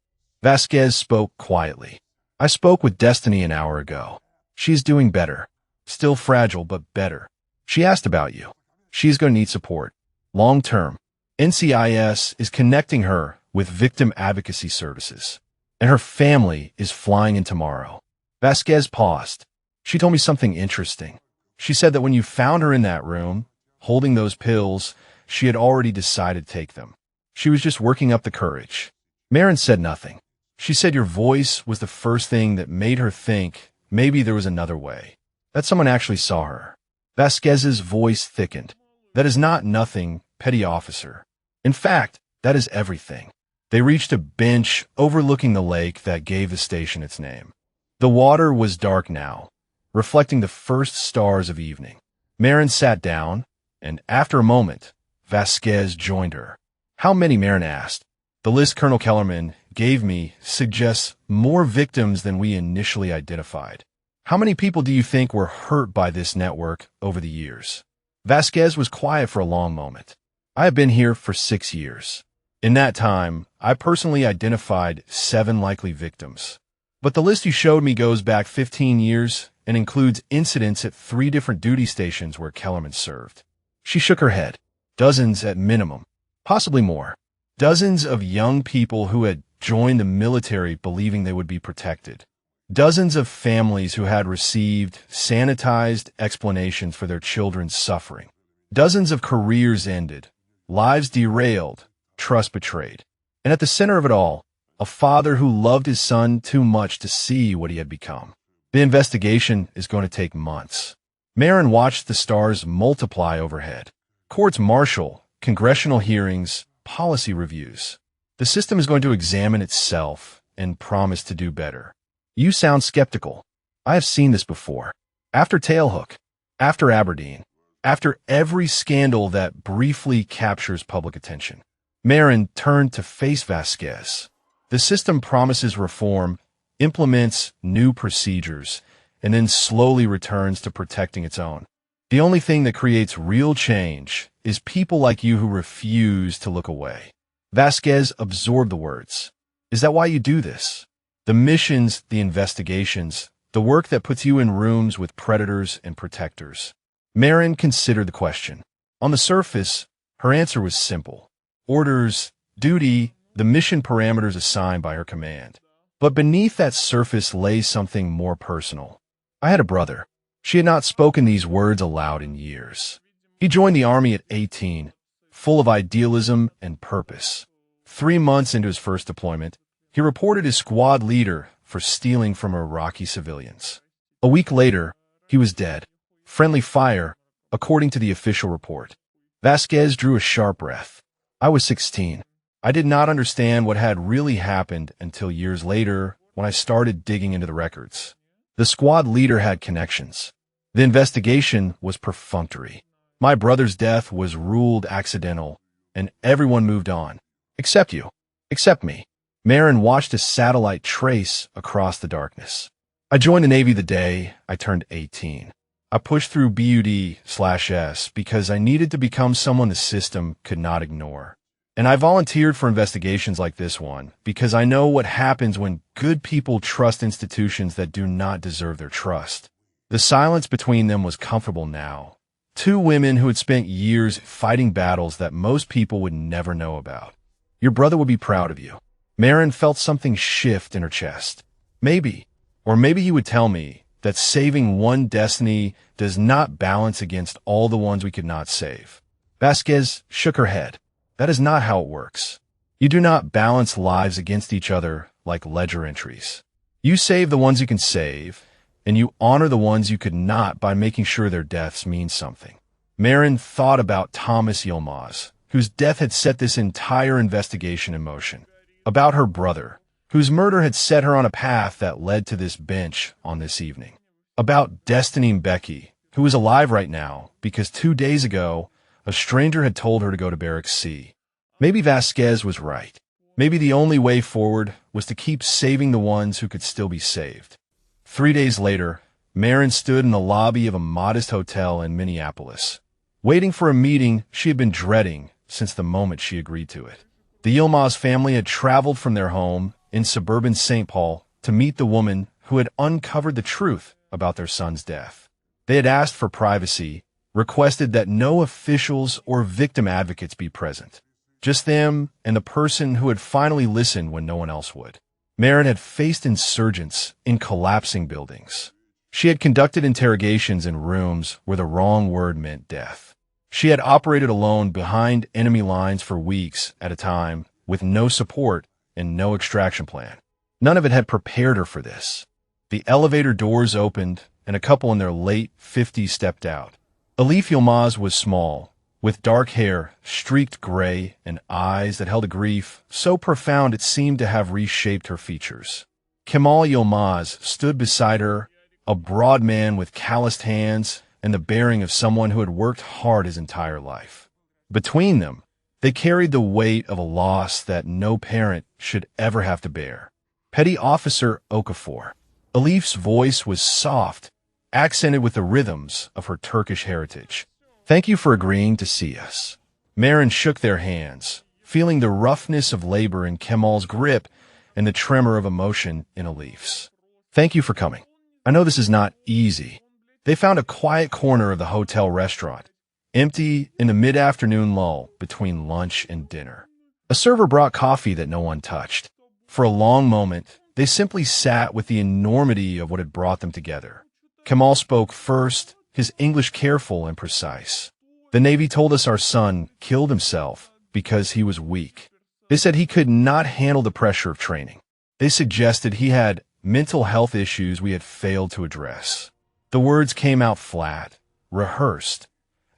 Vasquez spoke quietly. I spoke with Destiny an hour ago. She's doing better. Still fragile, but better. She asked about you. She's going to need support. Long term. NCIS is connecting her with victim advocacy services. And her family is flying in tomorrow. Vasquez paused. She told me something interesting. She said that when you found her in that room, holding those pills, she had already decided to take them. She was just working up the courage. Marin said nothing. She said your voice was the first thing that made her think maybe there was another way. That someone actually saw her. Vasquez's voice thickened. That is not nothing, petty officer. In fact, that is everything. They reached a bench overlooking the lake that gave the station its name. The water was dark now, reflecting the first stars of evening. Marin sat down, and after a moment, Vasquez joined her. How many, Marin asked. The list Colonel Kellerman gave me suggests more victims than we initially identified. How many people do you think were hurt by this network over the years? Vasquez was quiet for a long moment. I have been here for 6 years. In that time, I personally identified 7 likely victims. But the list you showed me goes back 15 years and includes incidents at 3 different duty stations where Kellerman served. She shook her head. Dozens at minimum. Possibly more. Dozens of young people who had joined the military believing they would be protected. Dozens of families who had received sanitized explanations for their children's suffering. Dozens of careers ended, lives derailed, trust betrayed. And at the center of it all, a father who loved his son too much to see what he had become. The investigation is going to take months. Marin watched the stars multiply overhead. Courts martial, congressional hearings, policy reviews. The system is going to examine itself and promise to do better. You sound skeptical. I have seen this before. After Tailhook, after Aberdeen, after every scandal that briefly captures public attention. Marin turned to face Vasquez. The system promises reform, implements new procedures, and then slowly returns to protecting its own. The only thing that creates real change is people like you who refuse to look away. Vasquez absorbed the words. Is that why you do this? The missions, the investigations, the work that puts you in rooms with predators and protectors. Marin considered the question. On the surface, her answer was simple. Orders, duty, the mission parameters assigned by her command. But beneath that surface lay something more personal. I had a brother. She had not spoken these words aloud in years. He joined the army at 18, full of idealism and purpose. 3 months into his first deployment, he reported his squad leader for stealing from Iraqi civilians. A week later, he was dead. Friendly fire, according to the official report. Vasquez drew a sharp breath. I was 16. I did not understand what had really happened until years later when I started digging into the records. The squad leader had connections. The investigation was perfunctory. My brother's death was ruled accidental, and everyone moved on. Except you. Except me. Marin watched a satellite trace across the darkness. I joined the Navy the day I turned 18. I pushed through BUD/S because I needed to become someone the system could not ignore. And I volunteered for investigations like this one because I know what happens when good people trust institutions that do not deserve their trust. The silence between them was comfortable now. 2 women who had spent years fighting battles that most people would never know about. Your brother would be proud of you. Marin felt something shift in her chest. Maybe he would tell me that saving one destiny does not balance against all the ones we could not save. Vasquez shook her head. That is not how it works. You do not balance lives against each other like ledger entries. You save the ones you can save, and you honor the ones you could not by making sure their deaths mean something. Marin thought about Thomas Yilmaz, whose death had set this entire investigation in motion. About her brother, whose murder had set her on a path that led to this bench on this evening. About Destiny Becky, who was alive right now because 2 days ago, a stranger had told her to go to Barracks C. Maybe Vasquez was right. Maybe the only way forward was to keep saving the ones who could still be saved. 3 days later, Marin stood in the lobby of a modest hotel in Minneapolis, waiting for a meeting she had been dreading since the moment she agreed to it. The Yilmaz family had traveled from their home in suburban St. Paul to meet the woman who had uncovered the truth about their son's death. They had asked for privacy, requested that no officials or victim advocates be present. Just them and the person who had finally listened when no one else would. Marin had faced insurgents in collapsing buildings. She had conducted interrogations in rooms where the wrong word meant death. She had operated alone behind enemy lines for weeks at a time with no support and no extraction plan. None of it had prepared her for this. The elevator doors opened and a couple in their late 50s stepped out. Elif Yilmaz was small, with dark hair, streaked gray, and eyes that held a grief so profound it seemed to have reshaped her features. Kemal Yilmaz stood beside her, a broad man with calloused hands and the bearing of someone who had worked hard his entire life. Between them, they carried the weight of a loss that no parent should ever have to bear. Petty Officer Okafor. Elif's voice was soft, accented with the rhythms of her Turkish heritage. Thank you for agreeing to see us. Marin shook their hands, feeling the roughness of labor in Kemal's grip and the tremor of emotion in Elif's. Thank you for coming. I know this is not easy. They found a quiet corner of the hotel restaurant, empty in the mid-afternoon lull between lunch and dinner. A server brought coffee that no one touched. For a long moment, they simply sat with the enormity of what had brought them together. Kemal spoke first, his English careful and precise. The Navy told us our son killed himself because he was weak. They said he could not handle the pressure of training. They suggested he had mental health issues we had failed to address. The words came out flat, rehearsed,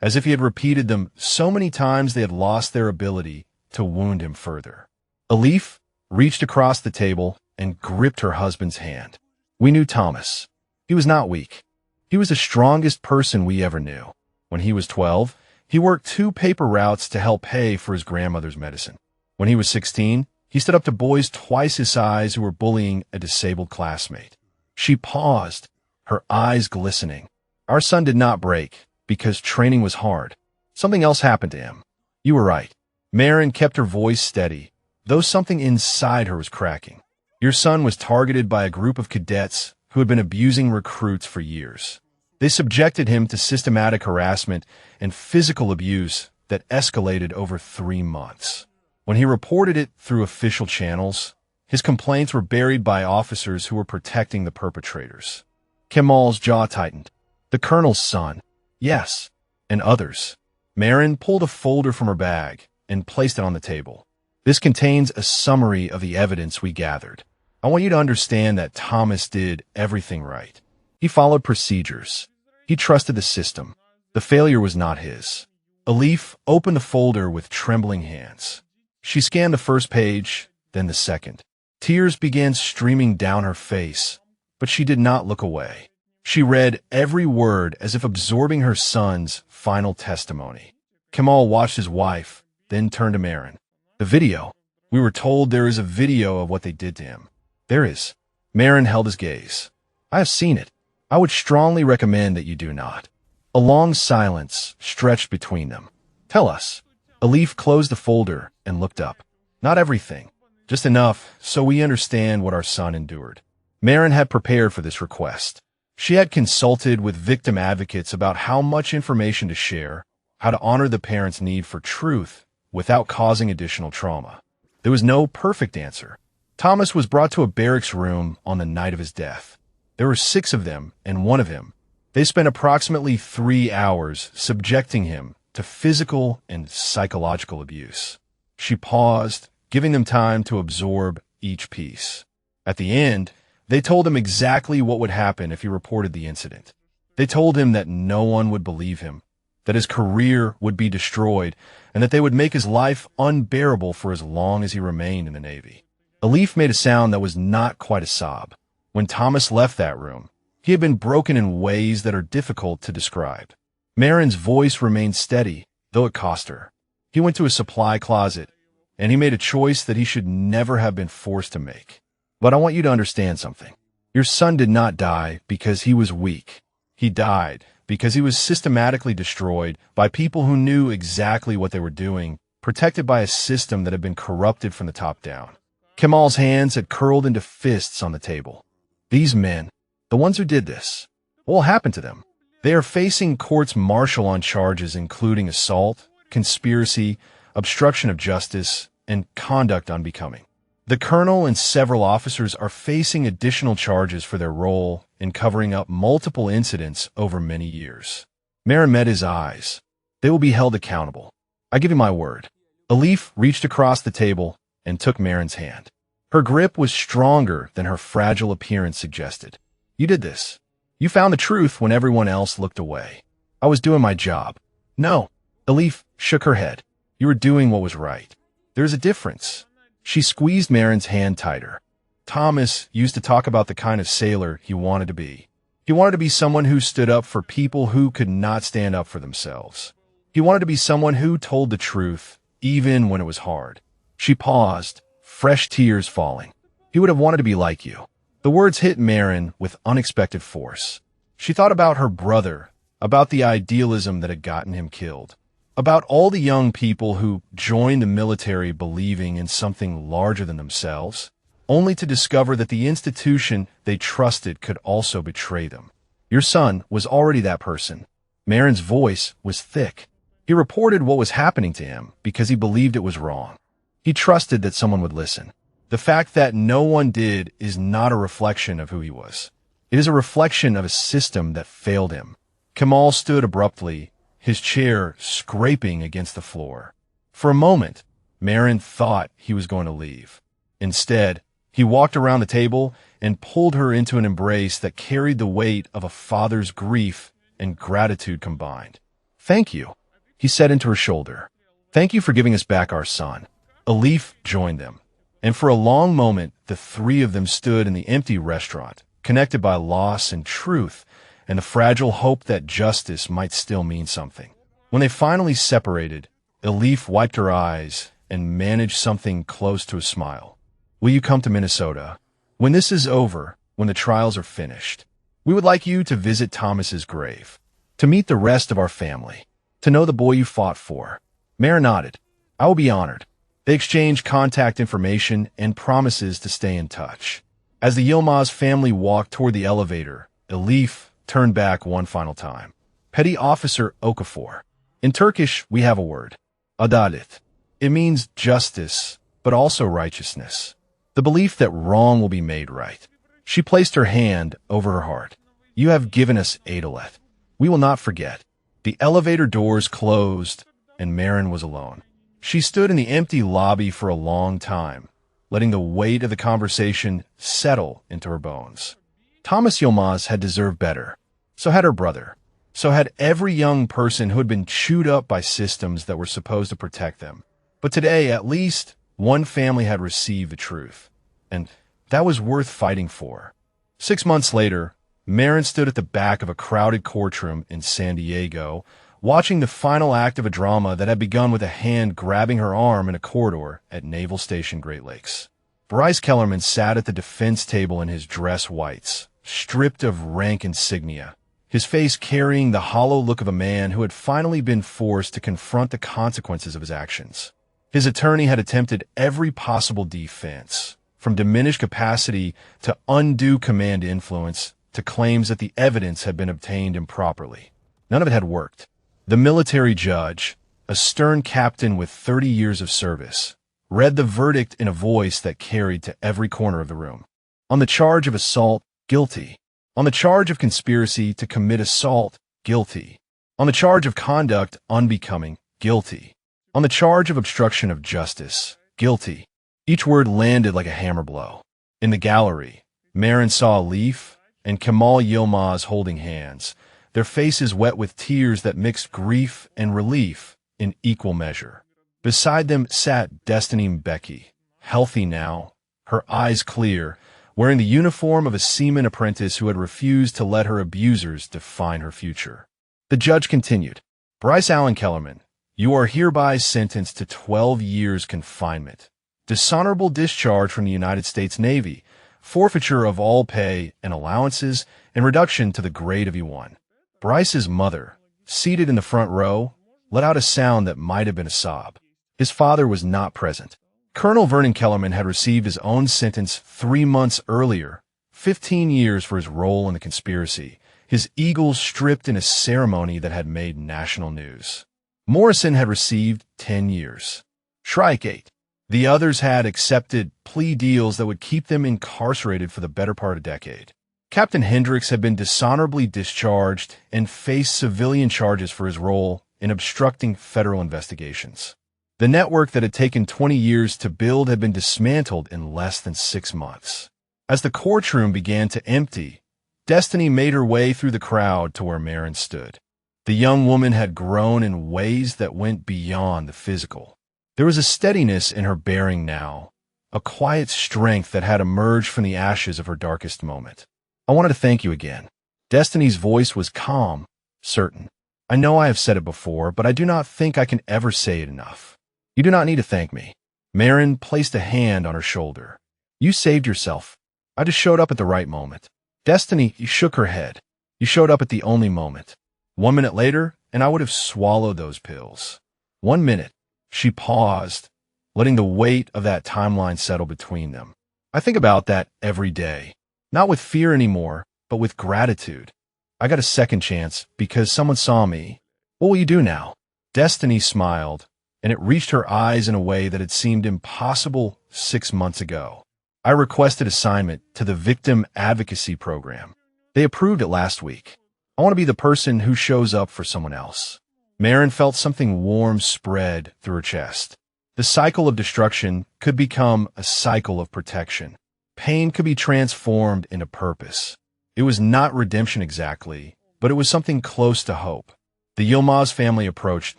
as if he had repeated them so many times they had lost their ability to wound him further. Elif reached across the table and gripped her husband's hand. We knew Thomas. He was not weak. He was the strongest person we ever knew. When he was 12, he worked 2 paper routes to help pay for his grandmother's medicine. When he was 16, he stood up to boys twice his size who were bullying a disabled classmate. She paused, her eyes glistening. Our son did not break because training was hard. Something else happened to him. You were right. Marin kept her voice steady, though something inside her was cracking. Your son was targeted by a group of cadets who had been abusing recruits for years. They subjected him to systematic harassment and physical abuse that escalated over 3 months. When he reported it through official channels, his complaints were buried by officers who were protecting the perpetrators. Kemal's jaw tightened. The colonel's son. Yes, and others. Marin pulled a folder from her bag and placed it on the table. This contains a summary of the evidence we gathered. I want you to understand that Thomas did everything right. He followed procedures. He trusted the system. The failure was not his. Elif opened the folder with trembling hands. She scanned the first page, then the second. Tears began streaming down her face, but she did not look away. She read every word as if absorbing her son's final testimony. Kemal watched his wife, then turned to Marin. The video. We were told there is a video of what they did to him. There is. Marin held his gaze. I have seen it. I would strongly recommend that you do not. A long silence stretched between them. Tell us. Elif closed the folder and looked up. Not everything. Just enough so we understand what our son endured. Marin had prepared for this request. She had consulted with victim advocates about how much information to share, how to honor the parents' need for truth without causing additional trauma. There was no perfect answer. Thomas was brought to a barracks room on the night of his death. There were 6 of them and 1 of him. They spent approximately 3 hours subjecting him to physical and psychological abuse. She paused, giving them time to absorb each piece. At the end, they told him exactly what would happen if he reported the incident. They told him that no one would believe him, that his career would be destroyed, and that they would make his life unbearable for as long as he remained in the Navy. Alif made a sound that was not quite a sob. When Thomas left that room, he had been broken in ways that are difficult to describe. Marin's voice remained steady, though it cost her. He went to a supply closet, and he made a choice that he should never have been forced to make. But I want you to understand something. Your son did not die because he was weak. He died because he was systematically destroyed by people who knew exactly what they were doing, protected by a system that had been corrupted from the top down. Kemal's hands had curled into fists on the table. These men, the ones who did this, what will happen to them? They are facing courts-martial on charges including assault, conspiracy, obstruction of justice, and conduct unbecoming. The colonel and several officers are facing additional charges for their role in covering up multiple incidents over many years. Marin met his eyes. They will be held accountable. I give you my word. Alif reached across the table and took Marin's hand. Her grip was stronger than her fragile appearance suggested. You did this. You found the truth when everyone else looked away. I was doing my job. No. Alif shook her head. You were doing what was right. There's a difference. She squeezed Marin's hand tighter. Thomas used to talk about the kind of sailor he wanted to be. He wanted to be someone who stood up for people who could not stand up for themselves. He wanted to be someone who told the truth, even when it was hard. She paused, fresh tears falling. He would have wanted to be like you. The words hit Marin with unexpected force. She thought about her brother, about the idealism that had gotten him killed, about all the young people who joined the military believing in something larger than themselves, only to discover that the institution they trusted could also betray them. Your son was already that person. Marin's voice was thick. He reported what was happening to him because he believed it was wrong. He trusted that someone would listen. The fact that no one did is not a reflection of who he was. It is a reflection of a system that failed him. Kemal stood abruptly, his chair scraping against the floor. For a moment, Marin thought he was going to leave. Instead, he walked around the table and pulled her into an embrace that carried the weight of a father's grief and gratitude combined. Thank you, he said into her shoulder. Thank you for giving us back our son. Alif joined them, and for a long moment, the three of them stood in the empty restaurant, connected by loss and truth, and the fragile hope that justice might still mean something. When they finally separated, Alif wiped her eyes and managed something close to a smile. Will you come to Minnesota? When this is over, when the trials are finished, we would like you to visit Thomas's grave, to meet the rest of our family, to know the boy you fought for. Mayor nodded. I will be honored. They exchanged contact information and promises to stay in touch. As the Yilmaz family walked toward the elevator, Alif turned back one final time. Petty Officer Okafor. In Turkish, we have a word. Adalet. It means justice, but also righteousness. The belief that wrong will be made right. She placed her hand over her heart. You have given us Adalet. We will not forget. The elevator doors closed, and Marin was alone. She stood in the empty lobby for a long time, letting the weight of the conversation settle into her bones. Thomas Yilmaz had deserved better. So had her brother. So had every young person who had been chewed up by systems that were supposed to protect them. But today, at least, one family had received the truth. And that was worth fighting for. 6 months later, Marin stood at the back of a crowded courtroom in San Diego, watching the final act of a drama that had begun with a hand grabbing her arm in a corridor at Naval Station Great Lakes. Bryce Kellerman sat at the defense table in his dress whites, stripped of rank insignia, his face carrying the hollow look of a man who had finally been forced to confront the consequences of his actions. His attorney had attempted every possible defense, from diminished capacity to undue command influence to claims that the evidence had been obtained improperly. None of it had worked. The military judge, a stern captain with 30 years of service, read the verdict in a voice that carried to every corner of the room. On the charge of assault, guilty. On the charge of conspiracy to commit assault, guilty. On the charge of conduct unbecoming, guilty. On the charge of obstruction of justice, guilty. Each word landed like a hammer blow. In the gallery, Marin saw Alif and Kemal Yilmaz holding hands, their faces wet with tears that mixed grief and relief in equal measure. Beside them sat Destiny Mbeki, healthy now, her eyes clear, wearing the uniform of a seaman apprentice who had refused to let her abusers define her future. The judge continued, "Bryce Allen Kellerman, you are hereby sentenced to 12 years confinement, dishonorable discharge from the United States Navy, forfeiture of all pay and allowances, and reduction to the grade of E1. Bryce's mother, seated in the front row, let out a sound that might have been a sob. His father was not present. Colonel Vernon Kellerman had received his own sentence 3 months earlier, 15 years for his role in the conspiracy, his eagles stripped in a ceremony that had made national news. Morrison had received 10 years. Shrike 8. The others had accepted plea deals that would keep them incarcerated for the better part of a decade. Captain Hendricks had been dishonorably discharged and faced civilian charges for his role in obstructing federal investigations. The network that had taken 20 years to build had been dismantled in less than 6 months. As the courtroom began to empty, Destiny made her way through the crowd to where Marin stood. The young woman had grown in ways that went beyond the physical. There was a steadiness in her bearing now, a quiet strength that had emerged from the ashes of her darkest moment. "I wanted to thank you again." Destiny's voice was calm, certain. "I know I have said it before, but I do not think I can ever say it enough. You do not need to thank me." Marin placed a hand on her shoulder. "You saved yourself. I just showed up at the right moment." Destiny shook her head. "You showed up at the only moment. 1 minute later, and I would have swallowed those pills." 1 minute. She paused, letting the weight of that timeline settle between them. "I think about that every day. Not with fear anymore, but with gratitude. I got a second chance because someone saw me. What will you do now?" Destiny smiled, and it reached her eyes in a way that had seemed impossible 6 months ago. "I requested assignment to the Victim Advocacy Program. They approved it last week. I want to be the person who shows up for someone else." Marin felt something warm spread through her chest. The cycle of destruction could become a cycle of protection. Pain could be transformed into purpose. It was not redemption exactly, but it was something close to hope. The Yilmaz family approached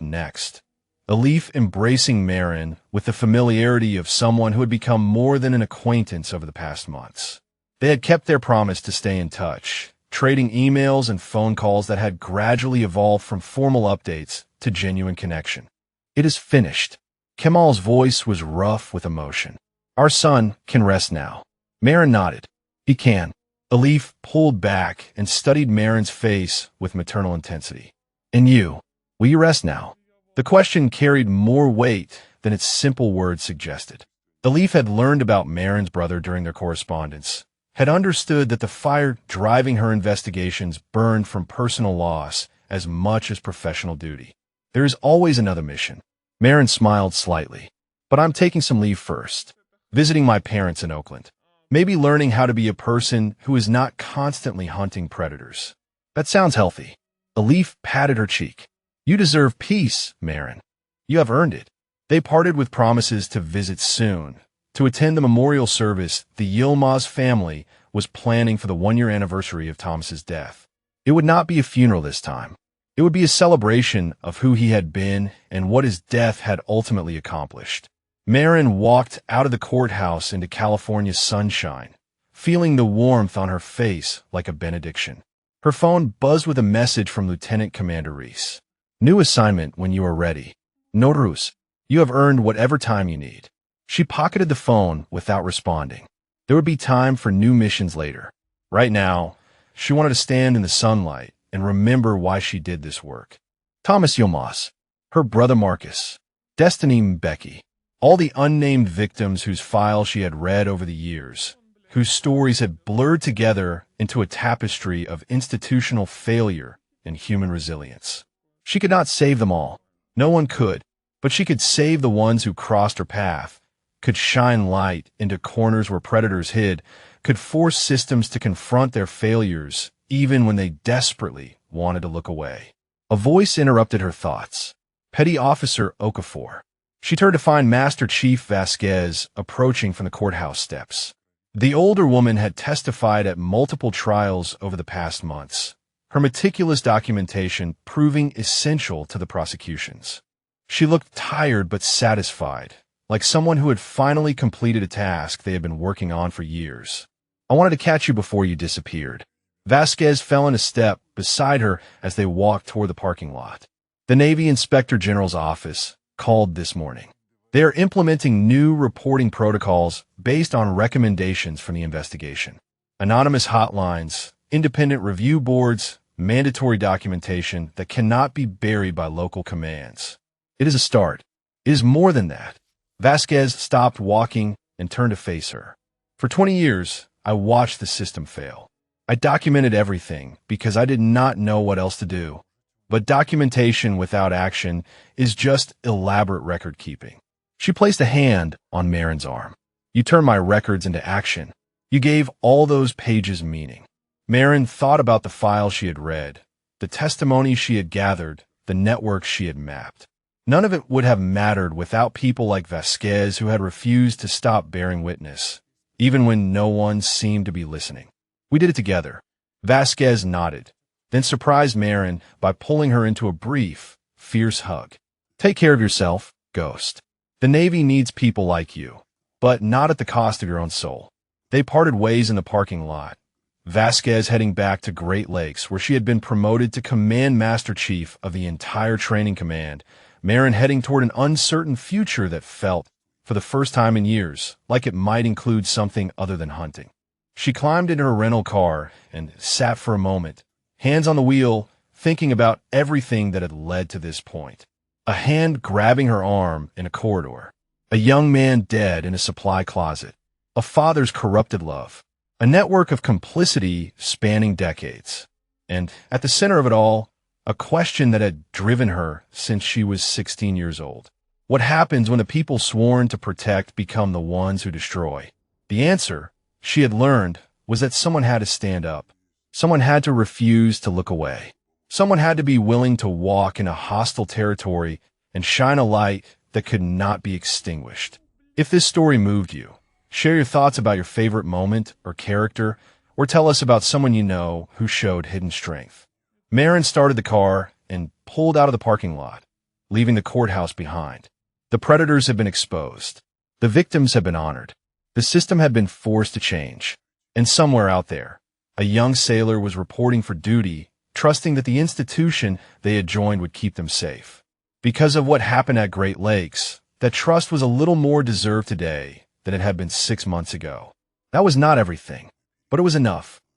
next. Elif embracing Marin with the familiarity of someone who had become more than an acquaintance over the past months. They had kept their promise to stay in touch, trading emails and phone calls that had gradually evolved from formal updates to genuine connection. "It is finished." Kemal's voice was rough with emotion. "Our son can rest now." Marin nodded. "He can." Elif pulled back and studied Marin's face with maternal intensity. "And you, will you rest now?" The question carried more weight than its simple words suggested. Elif had learned about Marin's brother during their correspondence, had understood that the fire driving her investigations burned from personal loss as much as professional duty. "There is always another mission." Marin smiled slightly. "But I'm taking some leave first, visiting my parents in Oakland. Maybe learning how to be a person who is not constantly hunting predators." "That sounds healthy." Elif patted her cheek. "You deserve peace, Marin. You have earned it." They parted with promises to visit soon, to attend the memorial service the Yilmaz family was planning for the 1-year anniversary of Thomas's death. It would not be a funeral this time. It would be a celebration of who he had been and what his death had ultimately accomplished. Marin walked out of the courthouse into California's sunshine, feeling the warmth on her face like a benediction. Her phone buzzed with a message from Lieutenant Commander Reese. "New assignment when you are ready. Norus, you have earned whatever time you need." She pocketed the phone without responding. There would be time for new missions later. Right now, she wanted to stand in the sunlight and remember why she did this work. Thomas Yilmaz, her brother Marcus, Destiny Mbeki, all the unnamed victims whose files she had read over the years, whose stories had blurred together into a tapestry of institutional failure and human resilience. She could not save them all. No one could, but she could save the ones who crossed her path, could shine light into corners where predators hid, could force systems to confront their failures even when they desperately wanted to look away. A voice interrupted her thoughts. Petty Officer Okafor. She turned to find Master Chief Vasquez approaching from the courthouse steps. The older woman had testified at multiple trials over the past months, her meticulous documentation proving essential to the prosecutions. She looked tired but satisfied, like someone who had finally completed a task they had been working on for years. "I wanted to catch you before you disappeared." Vasquez fell in a step beside her as they walked toward the parking lot. "The Navy Inspector General's office called this morning. They are implementing new reporting protocols based on recommendations from the investigation. Anonymous hotlines, independent review boards, mandatory documentation that cannot be buried by local commands. It is a start. It is more than that." Vasquez stopped walking and turned to face her. "For 20 years, I watched the system fail. I documented everything because I did not know what else to do. But documentation without action is just elaborate record-keeping." She placed a hand on Marin's arm. "You turned my records into action. You gave all those pages meaning." Marin thought about the files she had read, the testimony she had gathered, the network she had mapped. None of it would have mattered without people like Vasquez, who had refused to stop bearing witness, even when no one seemed to be listening. "We did it together." Vasquez nodded, then surprised Marin by pulling her into a brief, fierce hug. "Take care of yourself, Ghost. The Navy needs people like you, but not at the cost of your own soul." They parted ways in the parking lot, Vasquez heading back to Great Lakes, where she had been promoted to Command Master Chief of the entire training command, Marin heading toward an uncertain future that felt, for the first time in years, like it might include something other than hunting. She climbed into her rental car and sat for a moment, hands on the wheel, thinking about everything that had led to this point. A hand grabbing her arm in a corridor. A young man dead in a supply closet. A father's corrupted love. A network of complicity spanning decades. And at the center of it all, a question that had driven her since she was 16 years old. What happens when the people sworn to protect become the ones who destroy? The answer, she had learned, was that someone had to stand up. Someone had to refuse to look away. Someone had to be willing to walk in a hostile territory and shine a light that could not be extinguished. If this story moved you, share your thoughts about your favorite moment or character, or tell us about someone you know who showed hidden strength. Marin started the car and pulled out of the parking lot, leaving the courthouse behind. The predators had been exposed. The victims had been honored. The system had been forced to change. And somewhere out there, a young sailor was reporting for duty, trusting that the institution they had joined would keep them safe. Because of what happened at Great Lakes, that trust was a little more deserved today than it had been 6 months ago. That was not everything, but it was enough.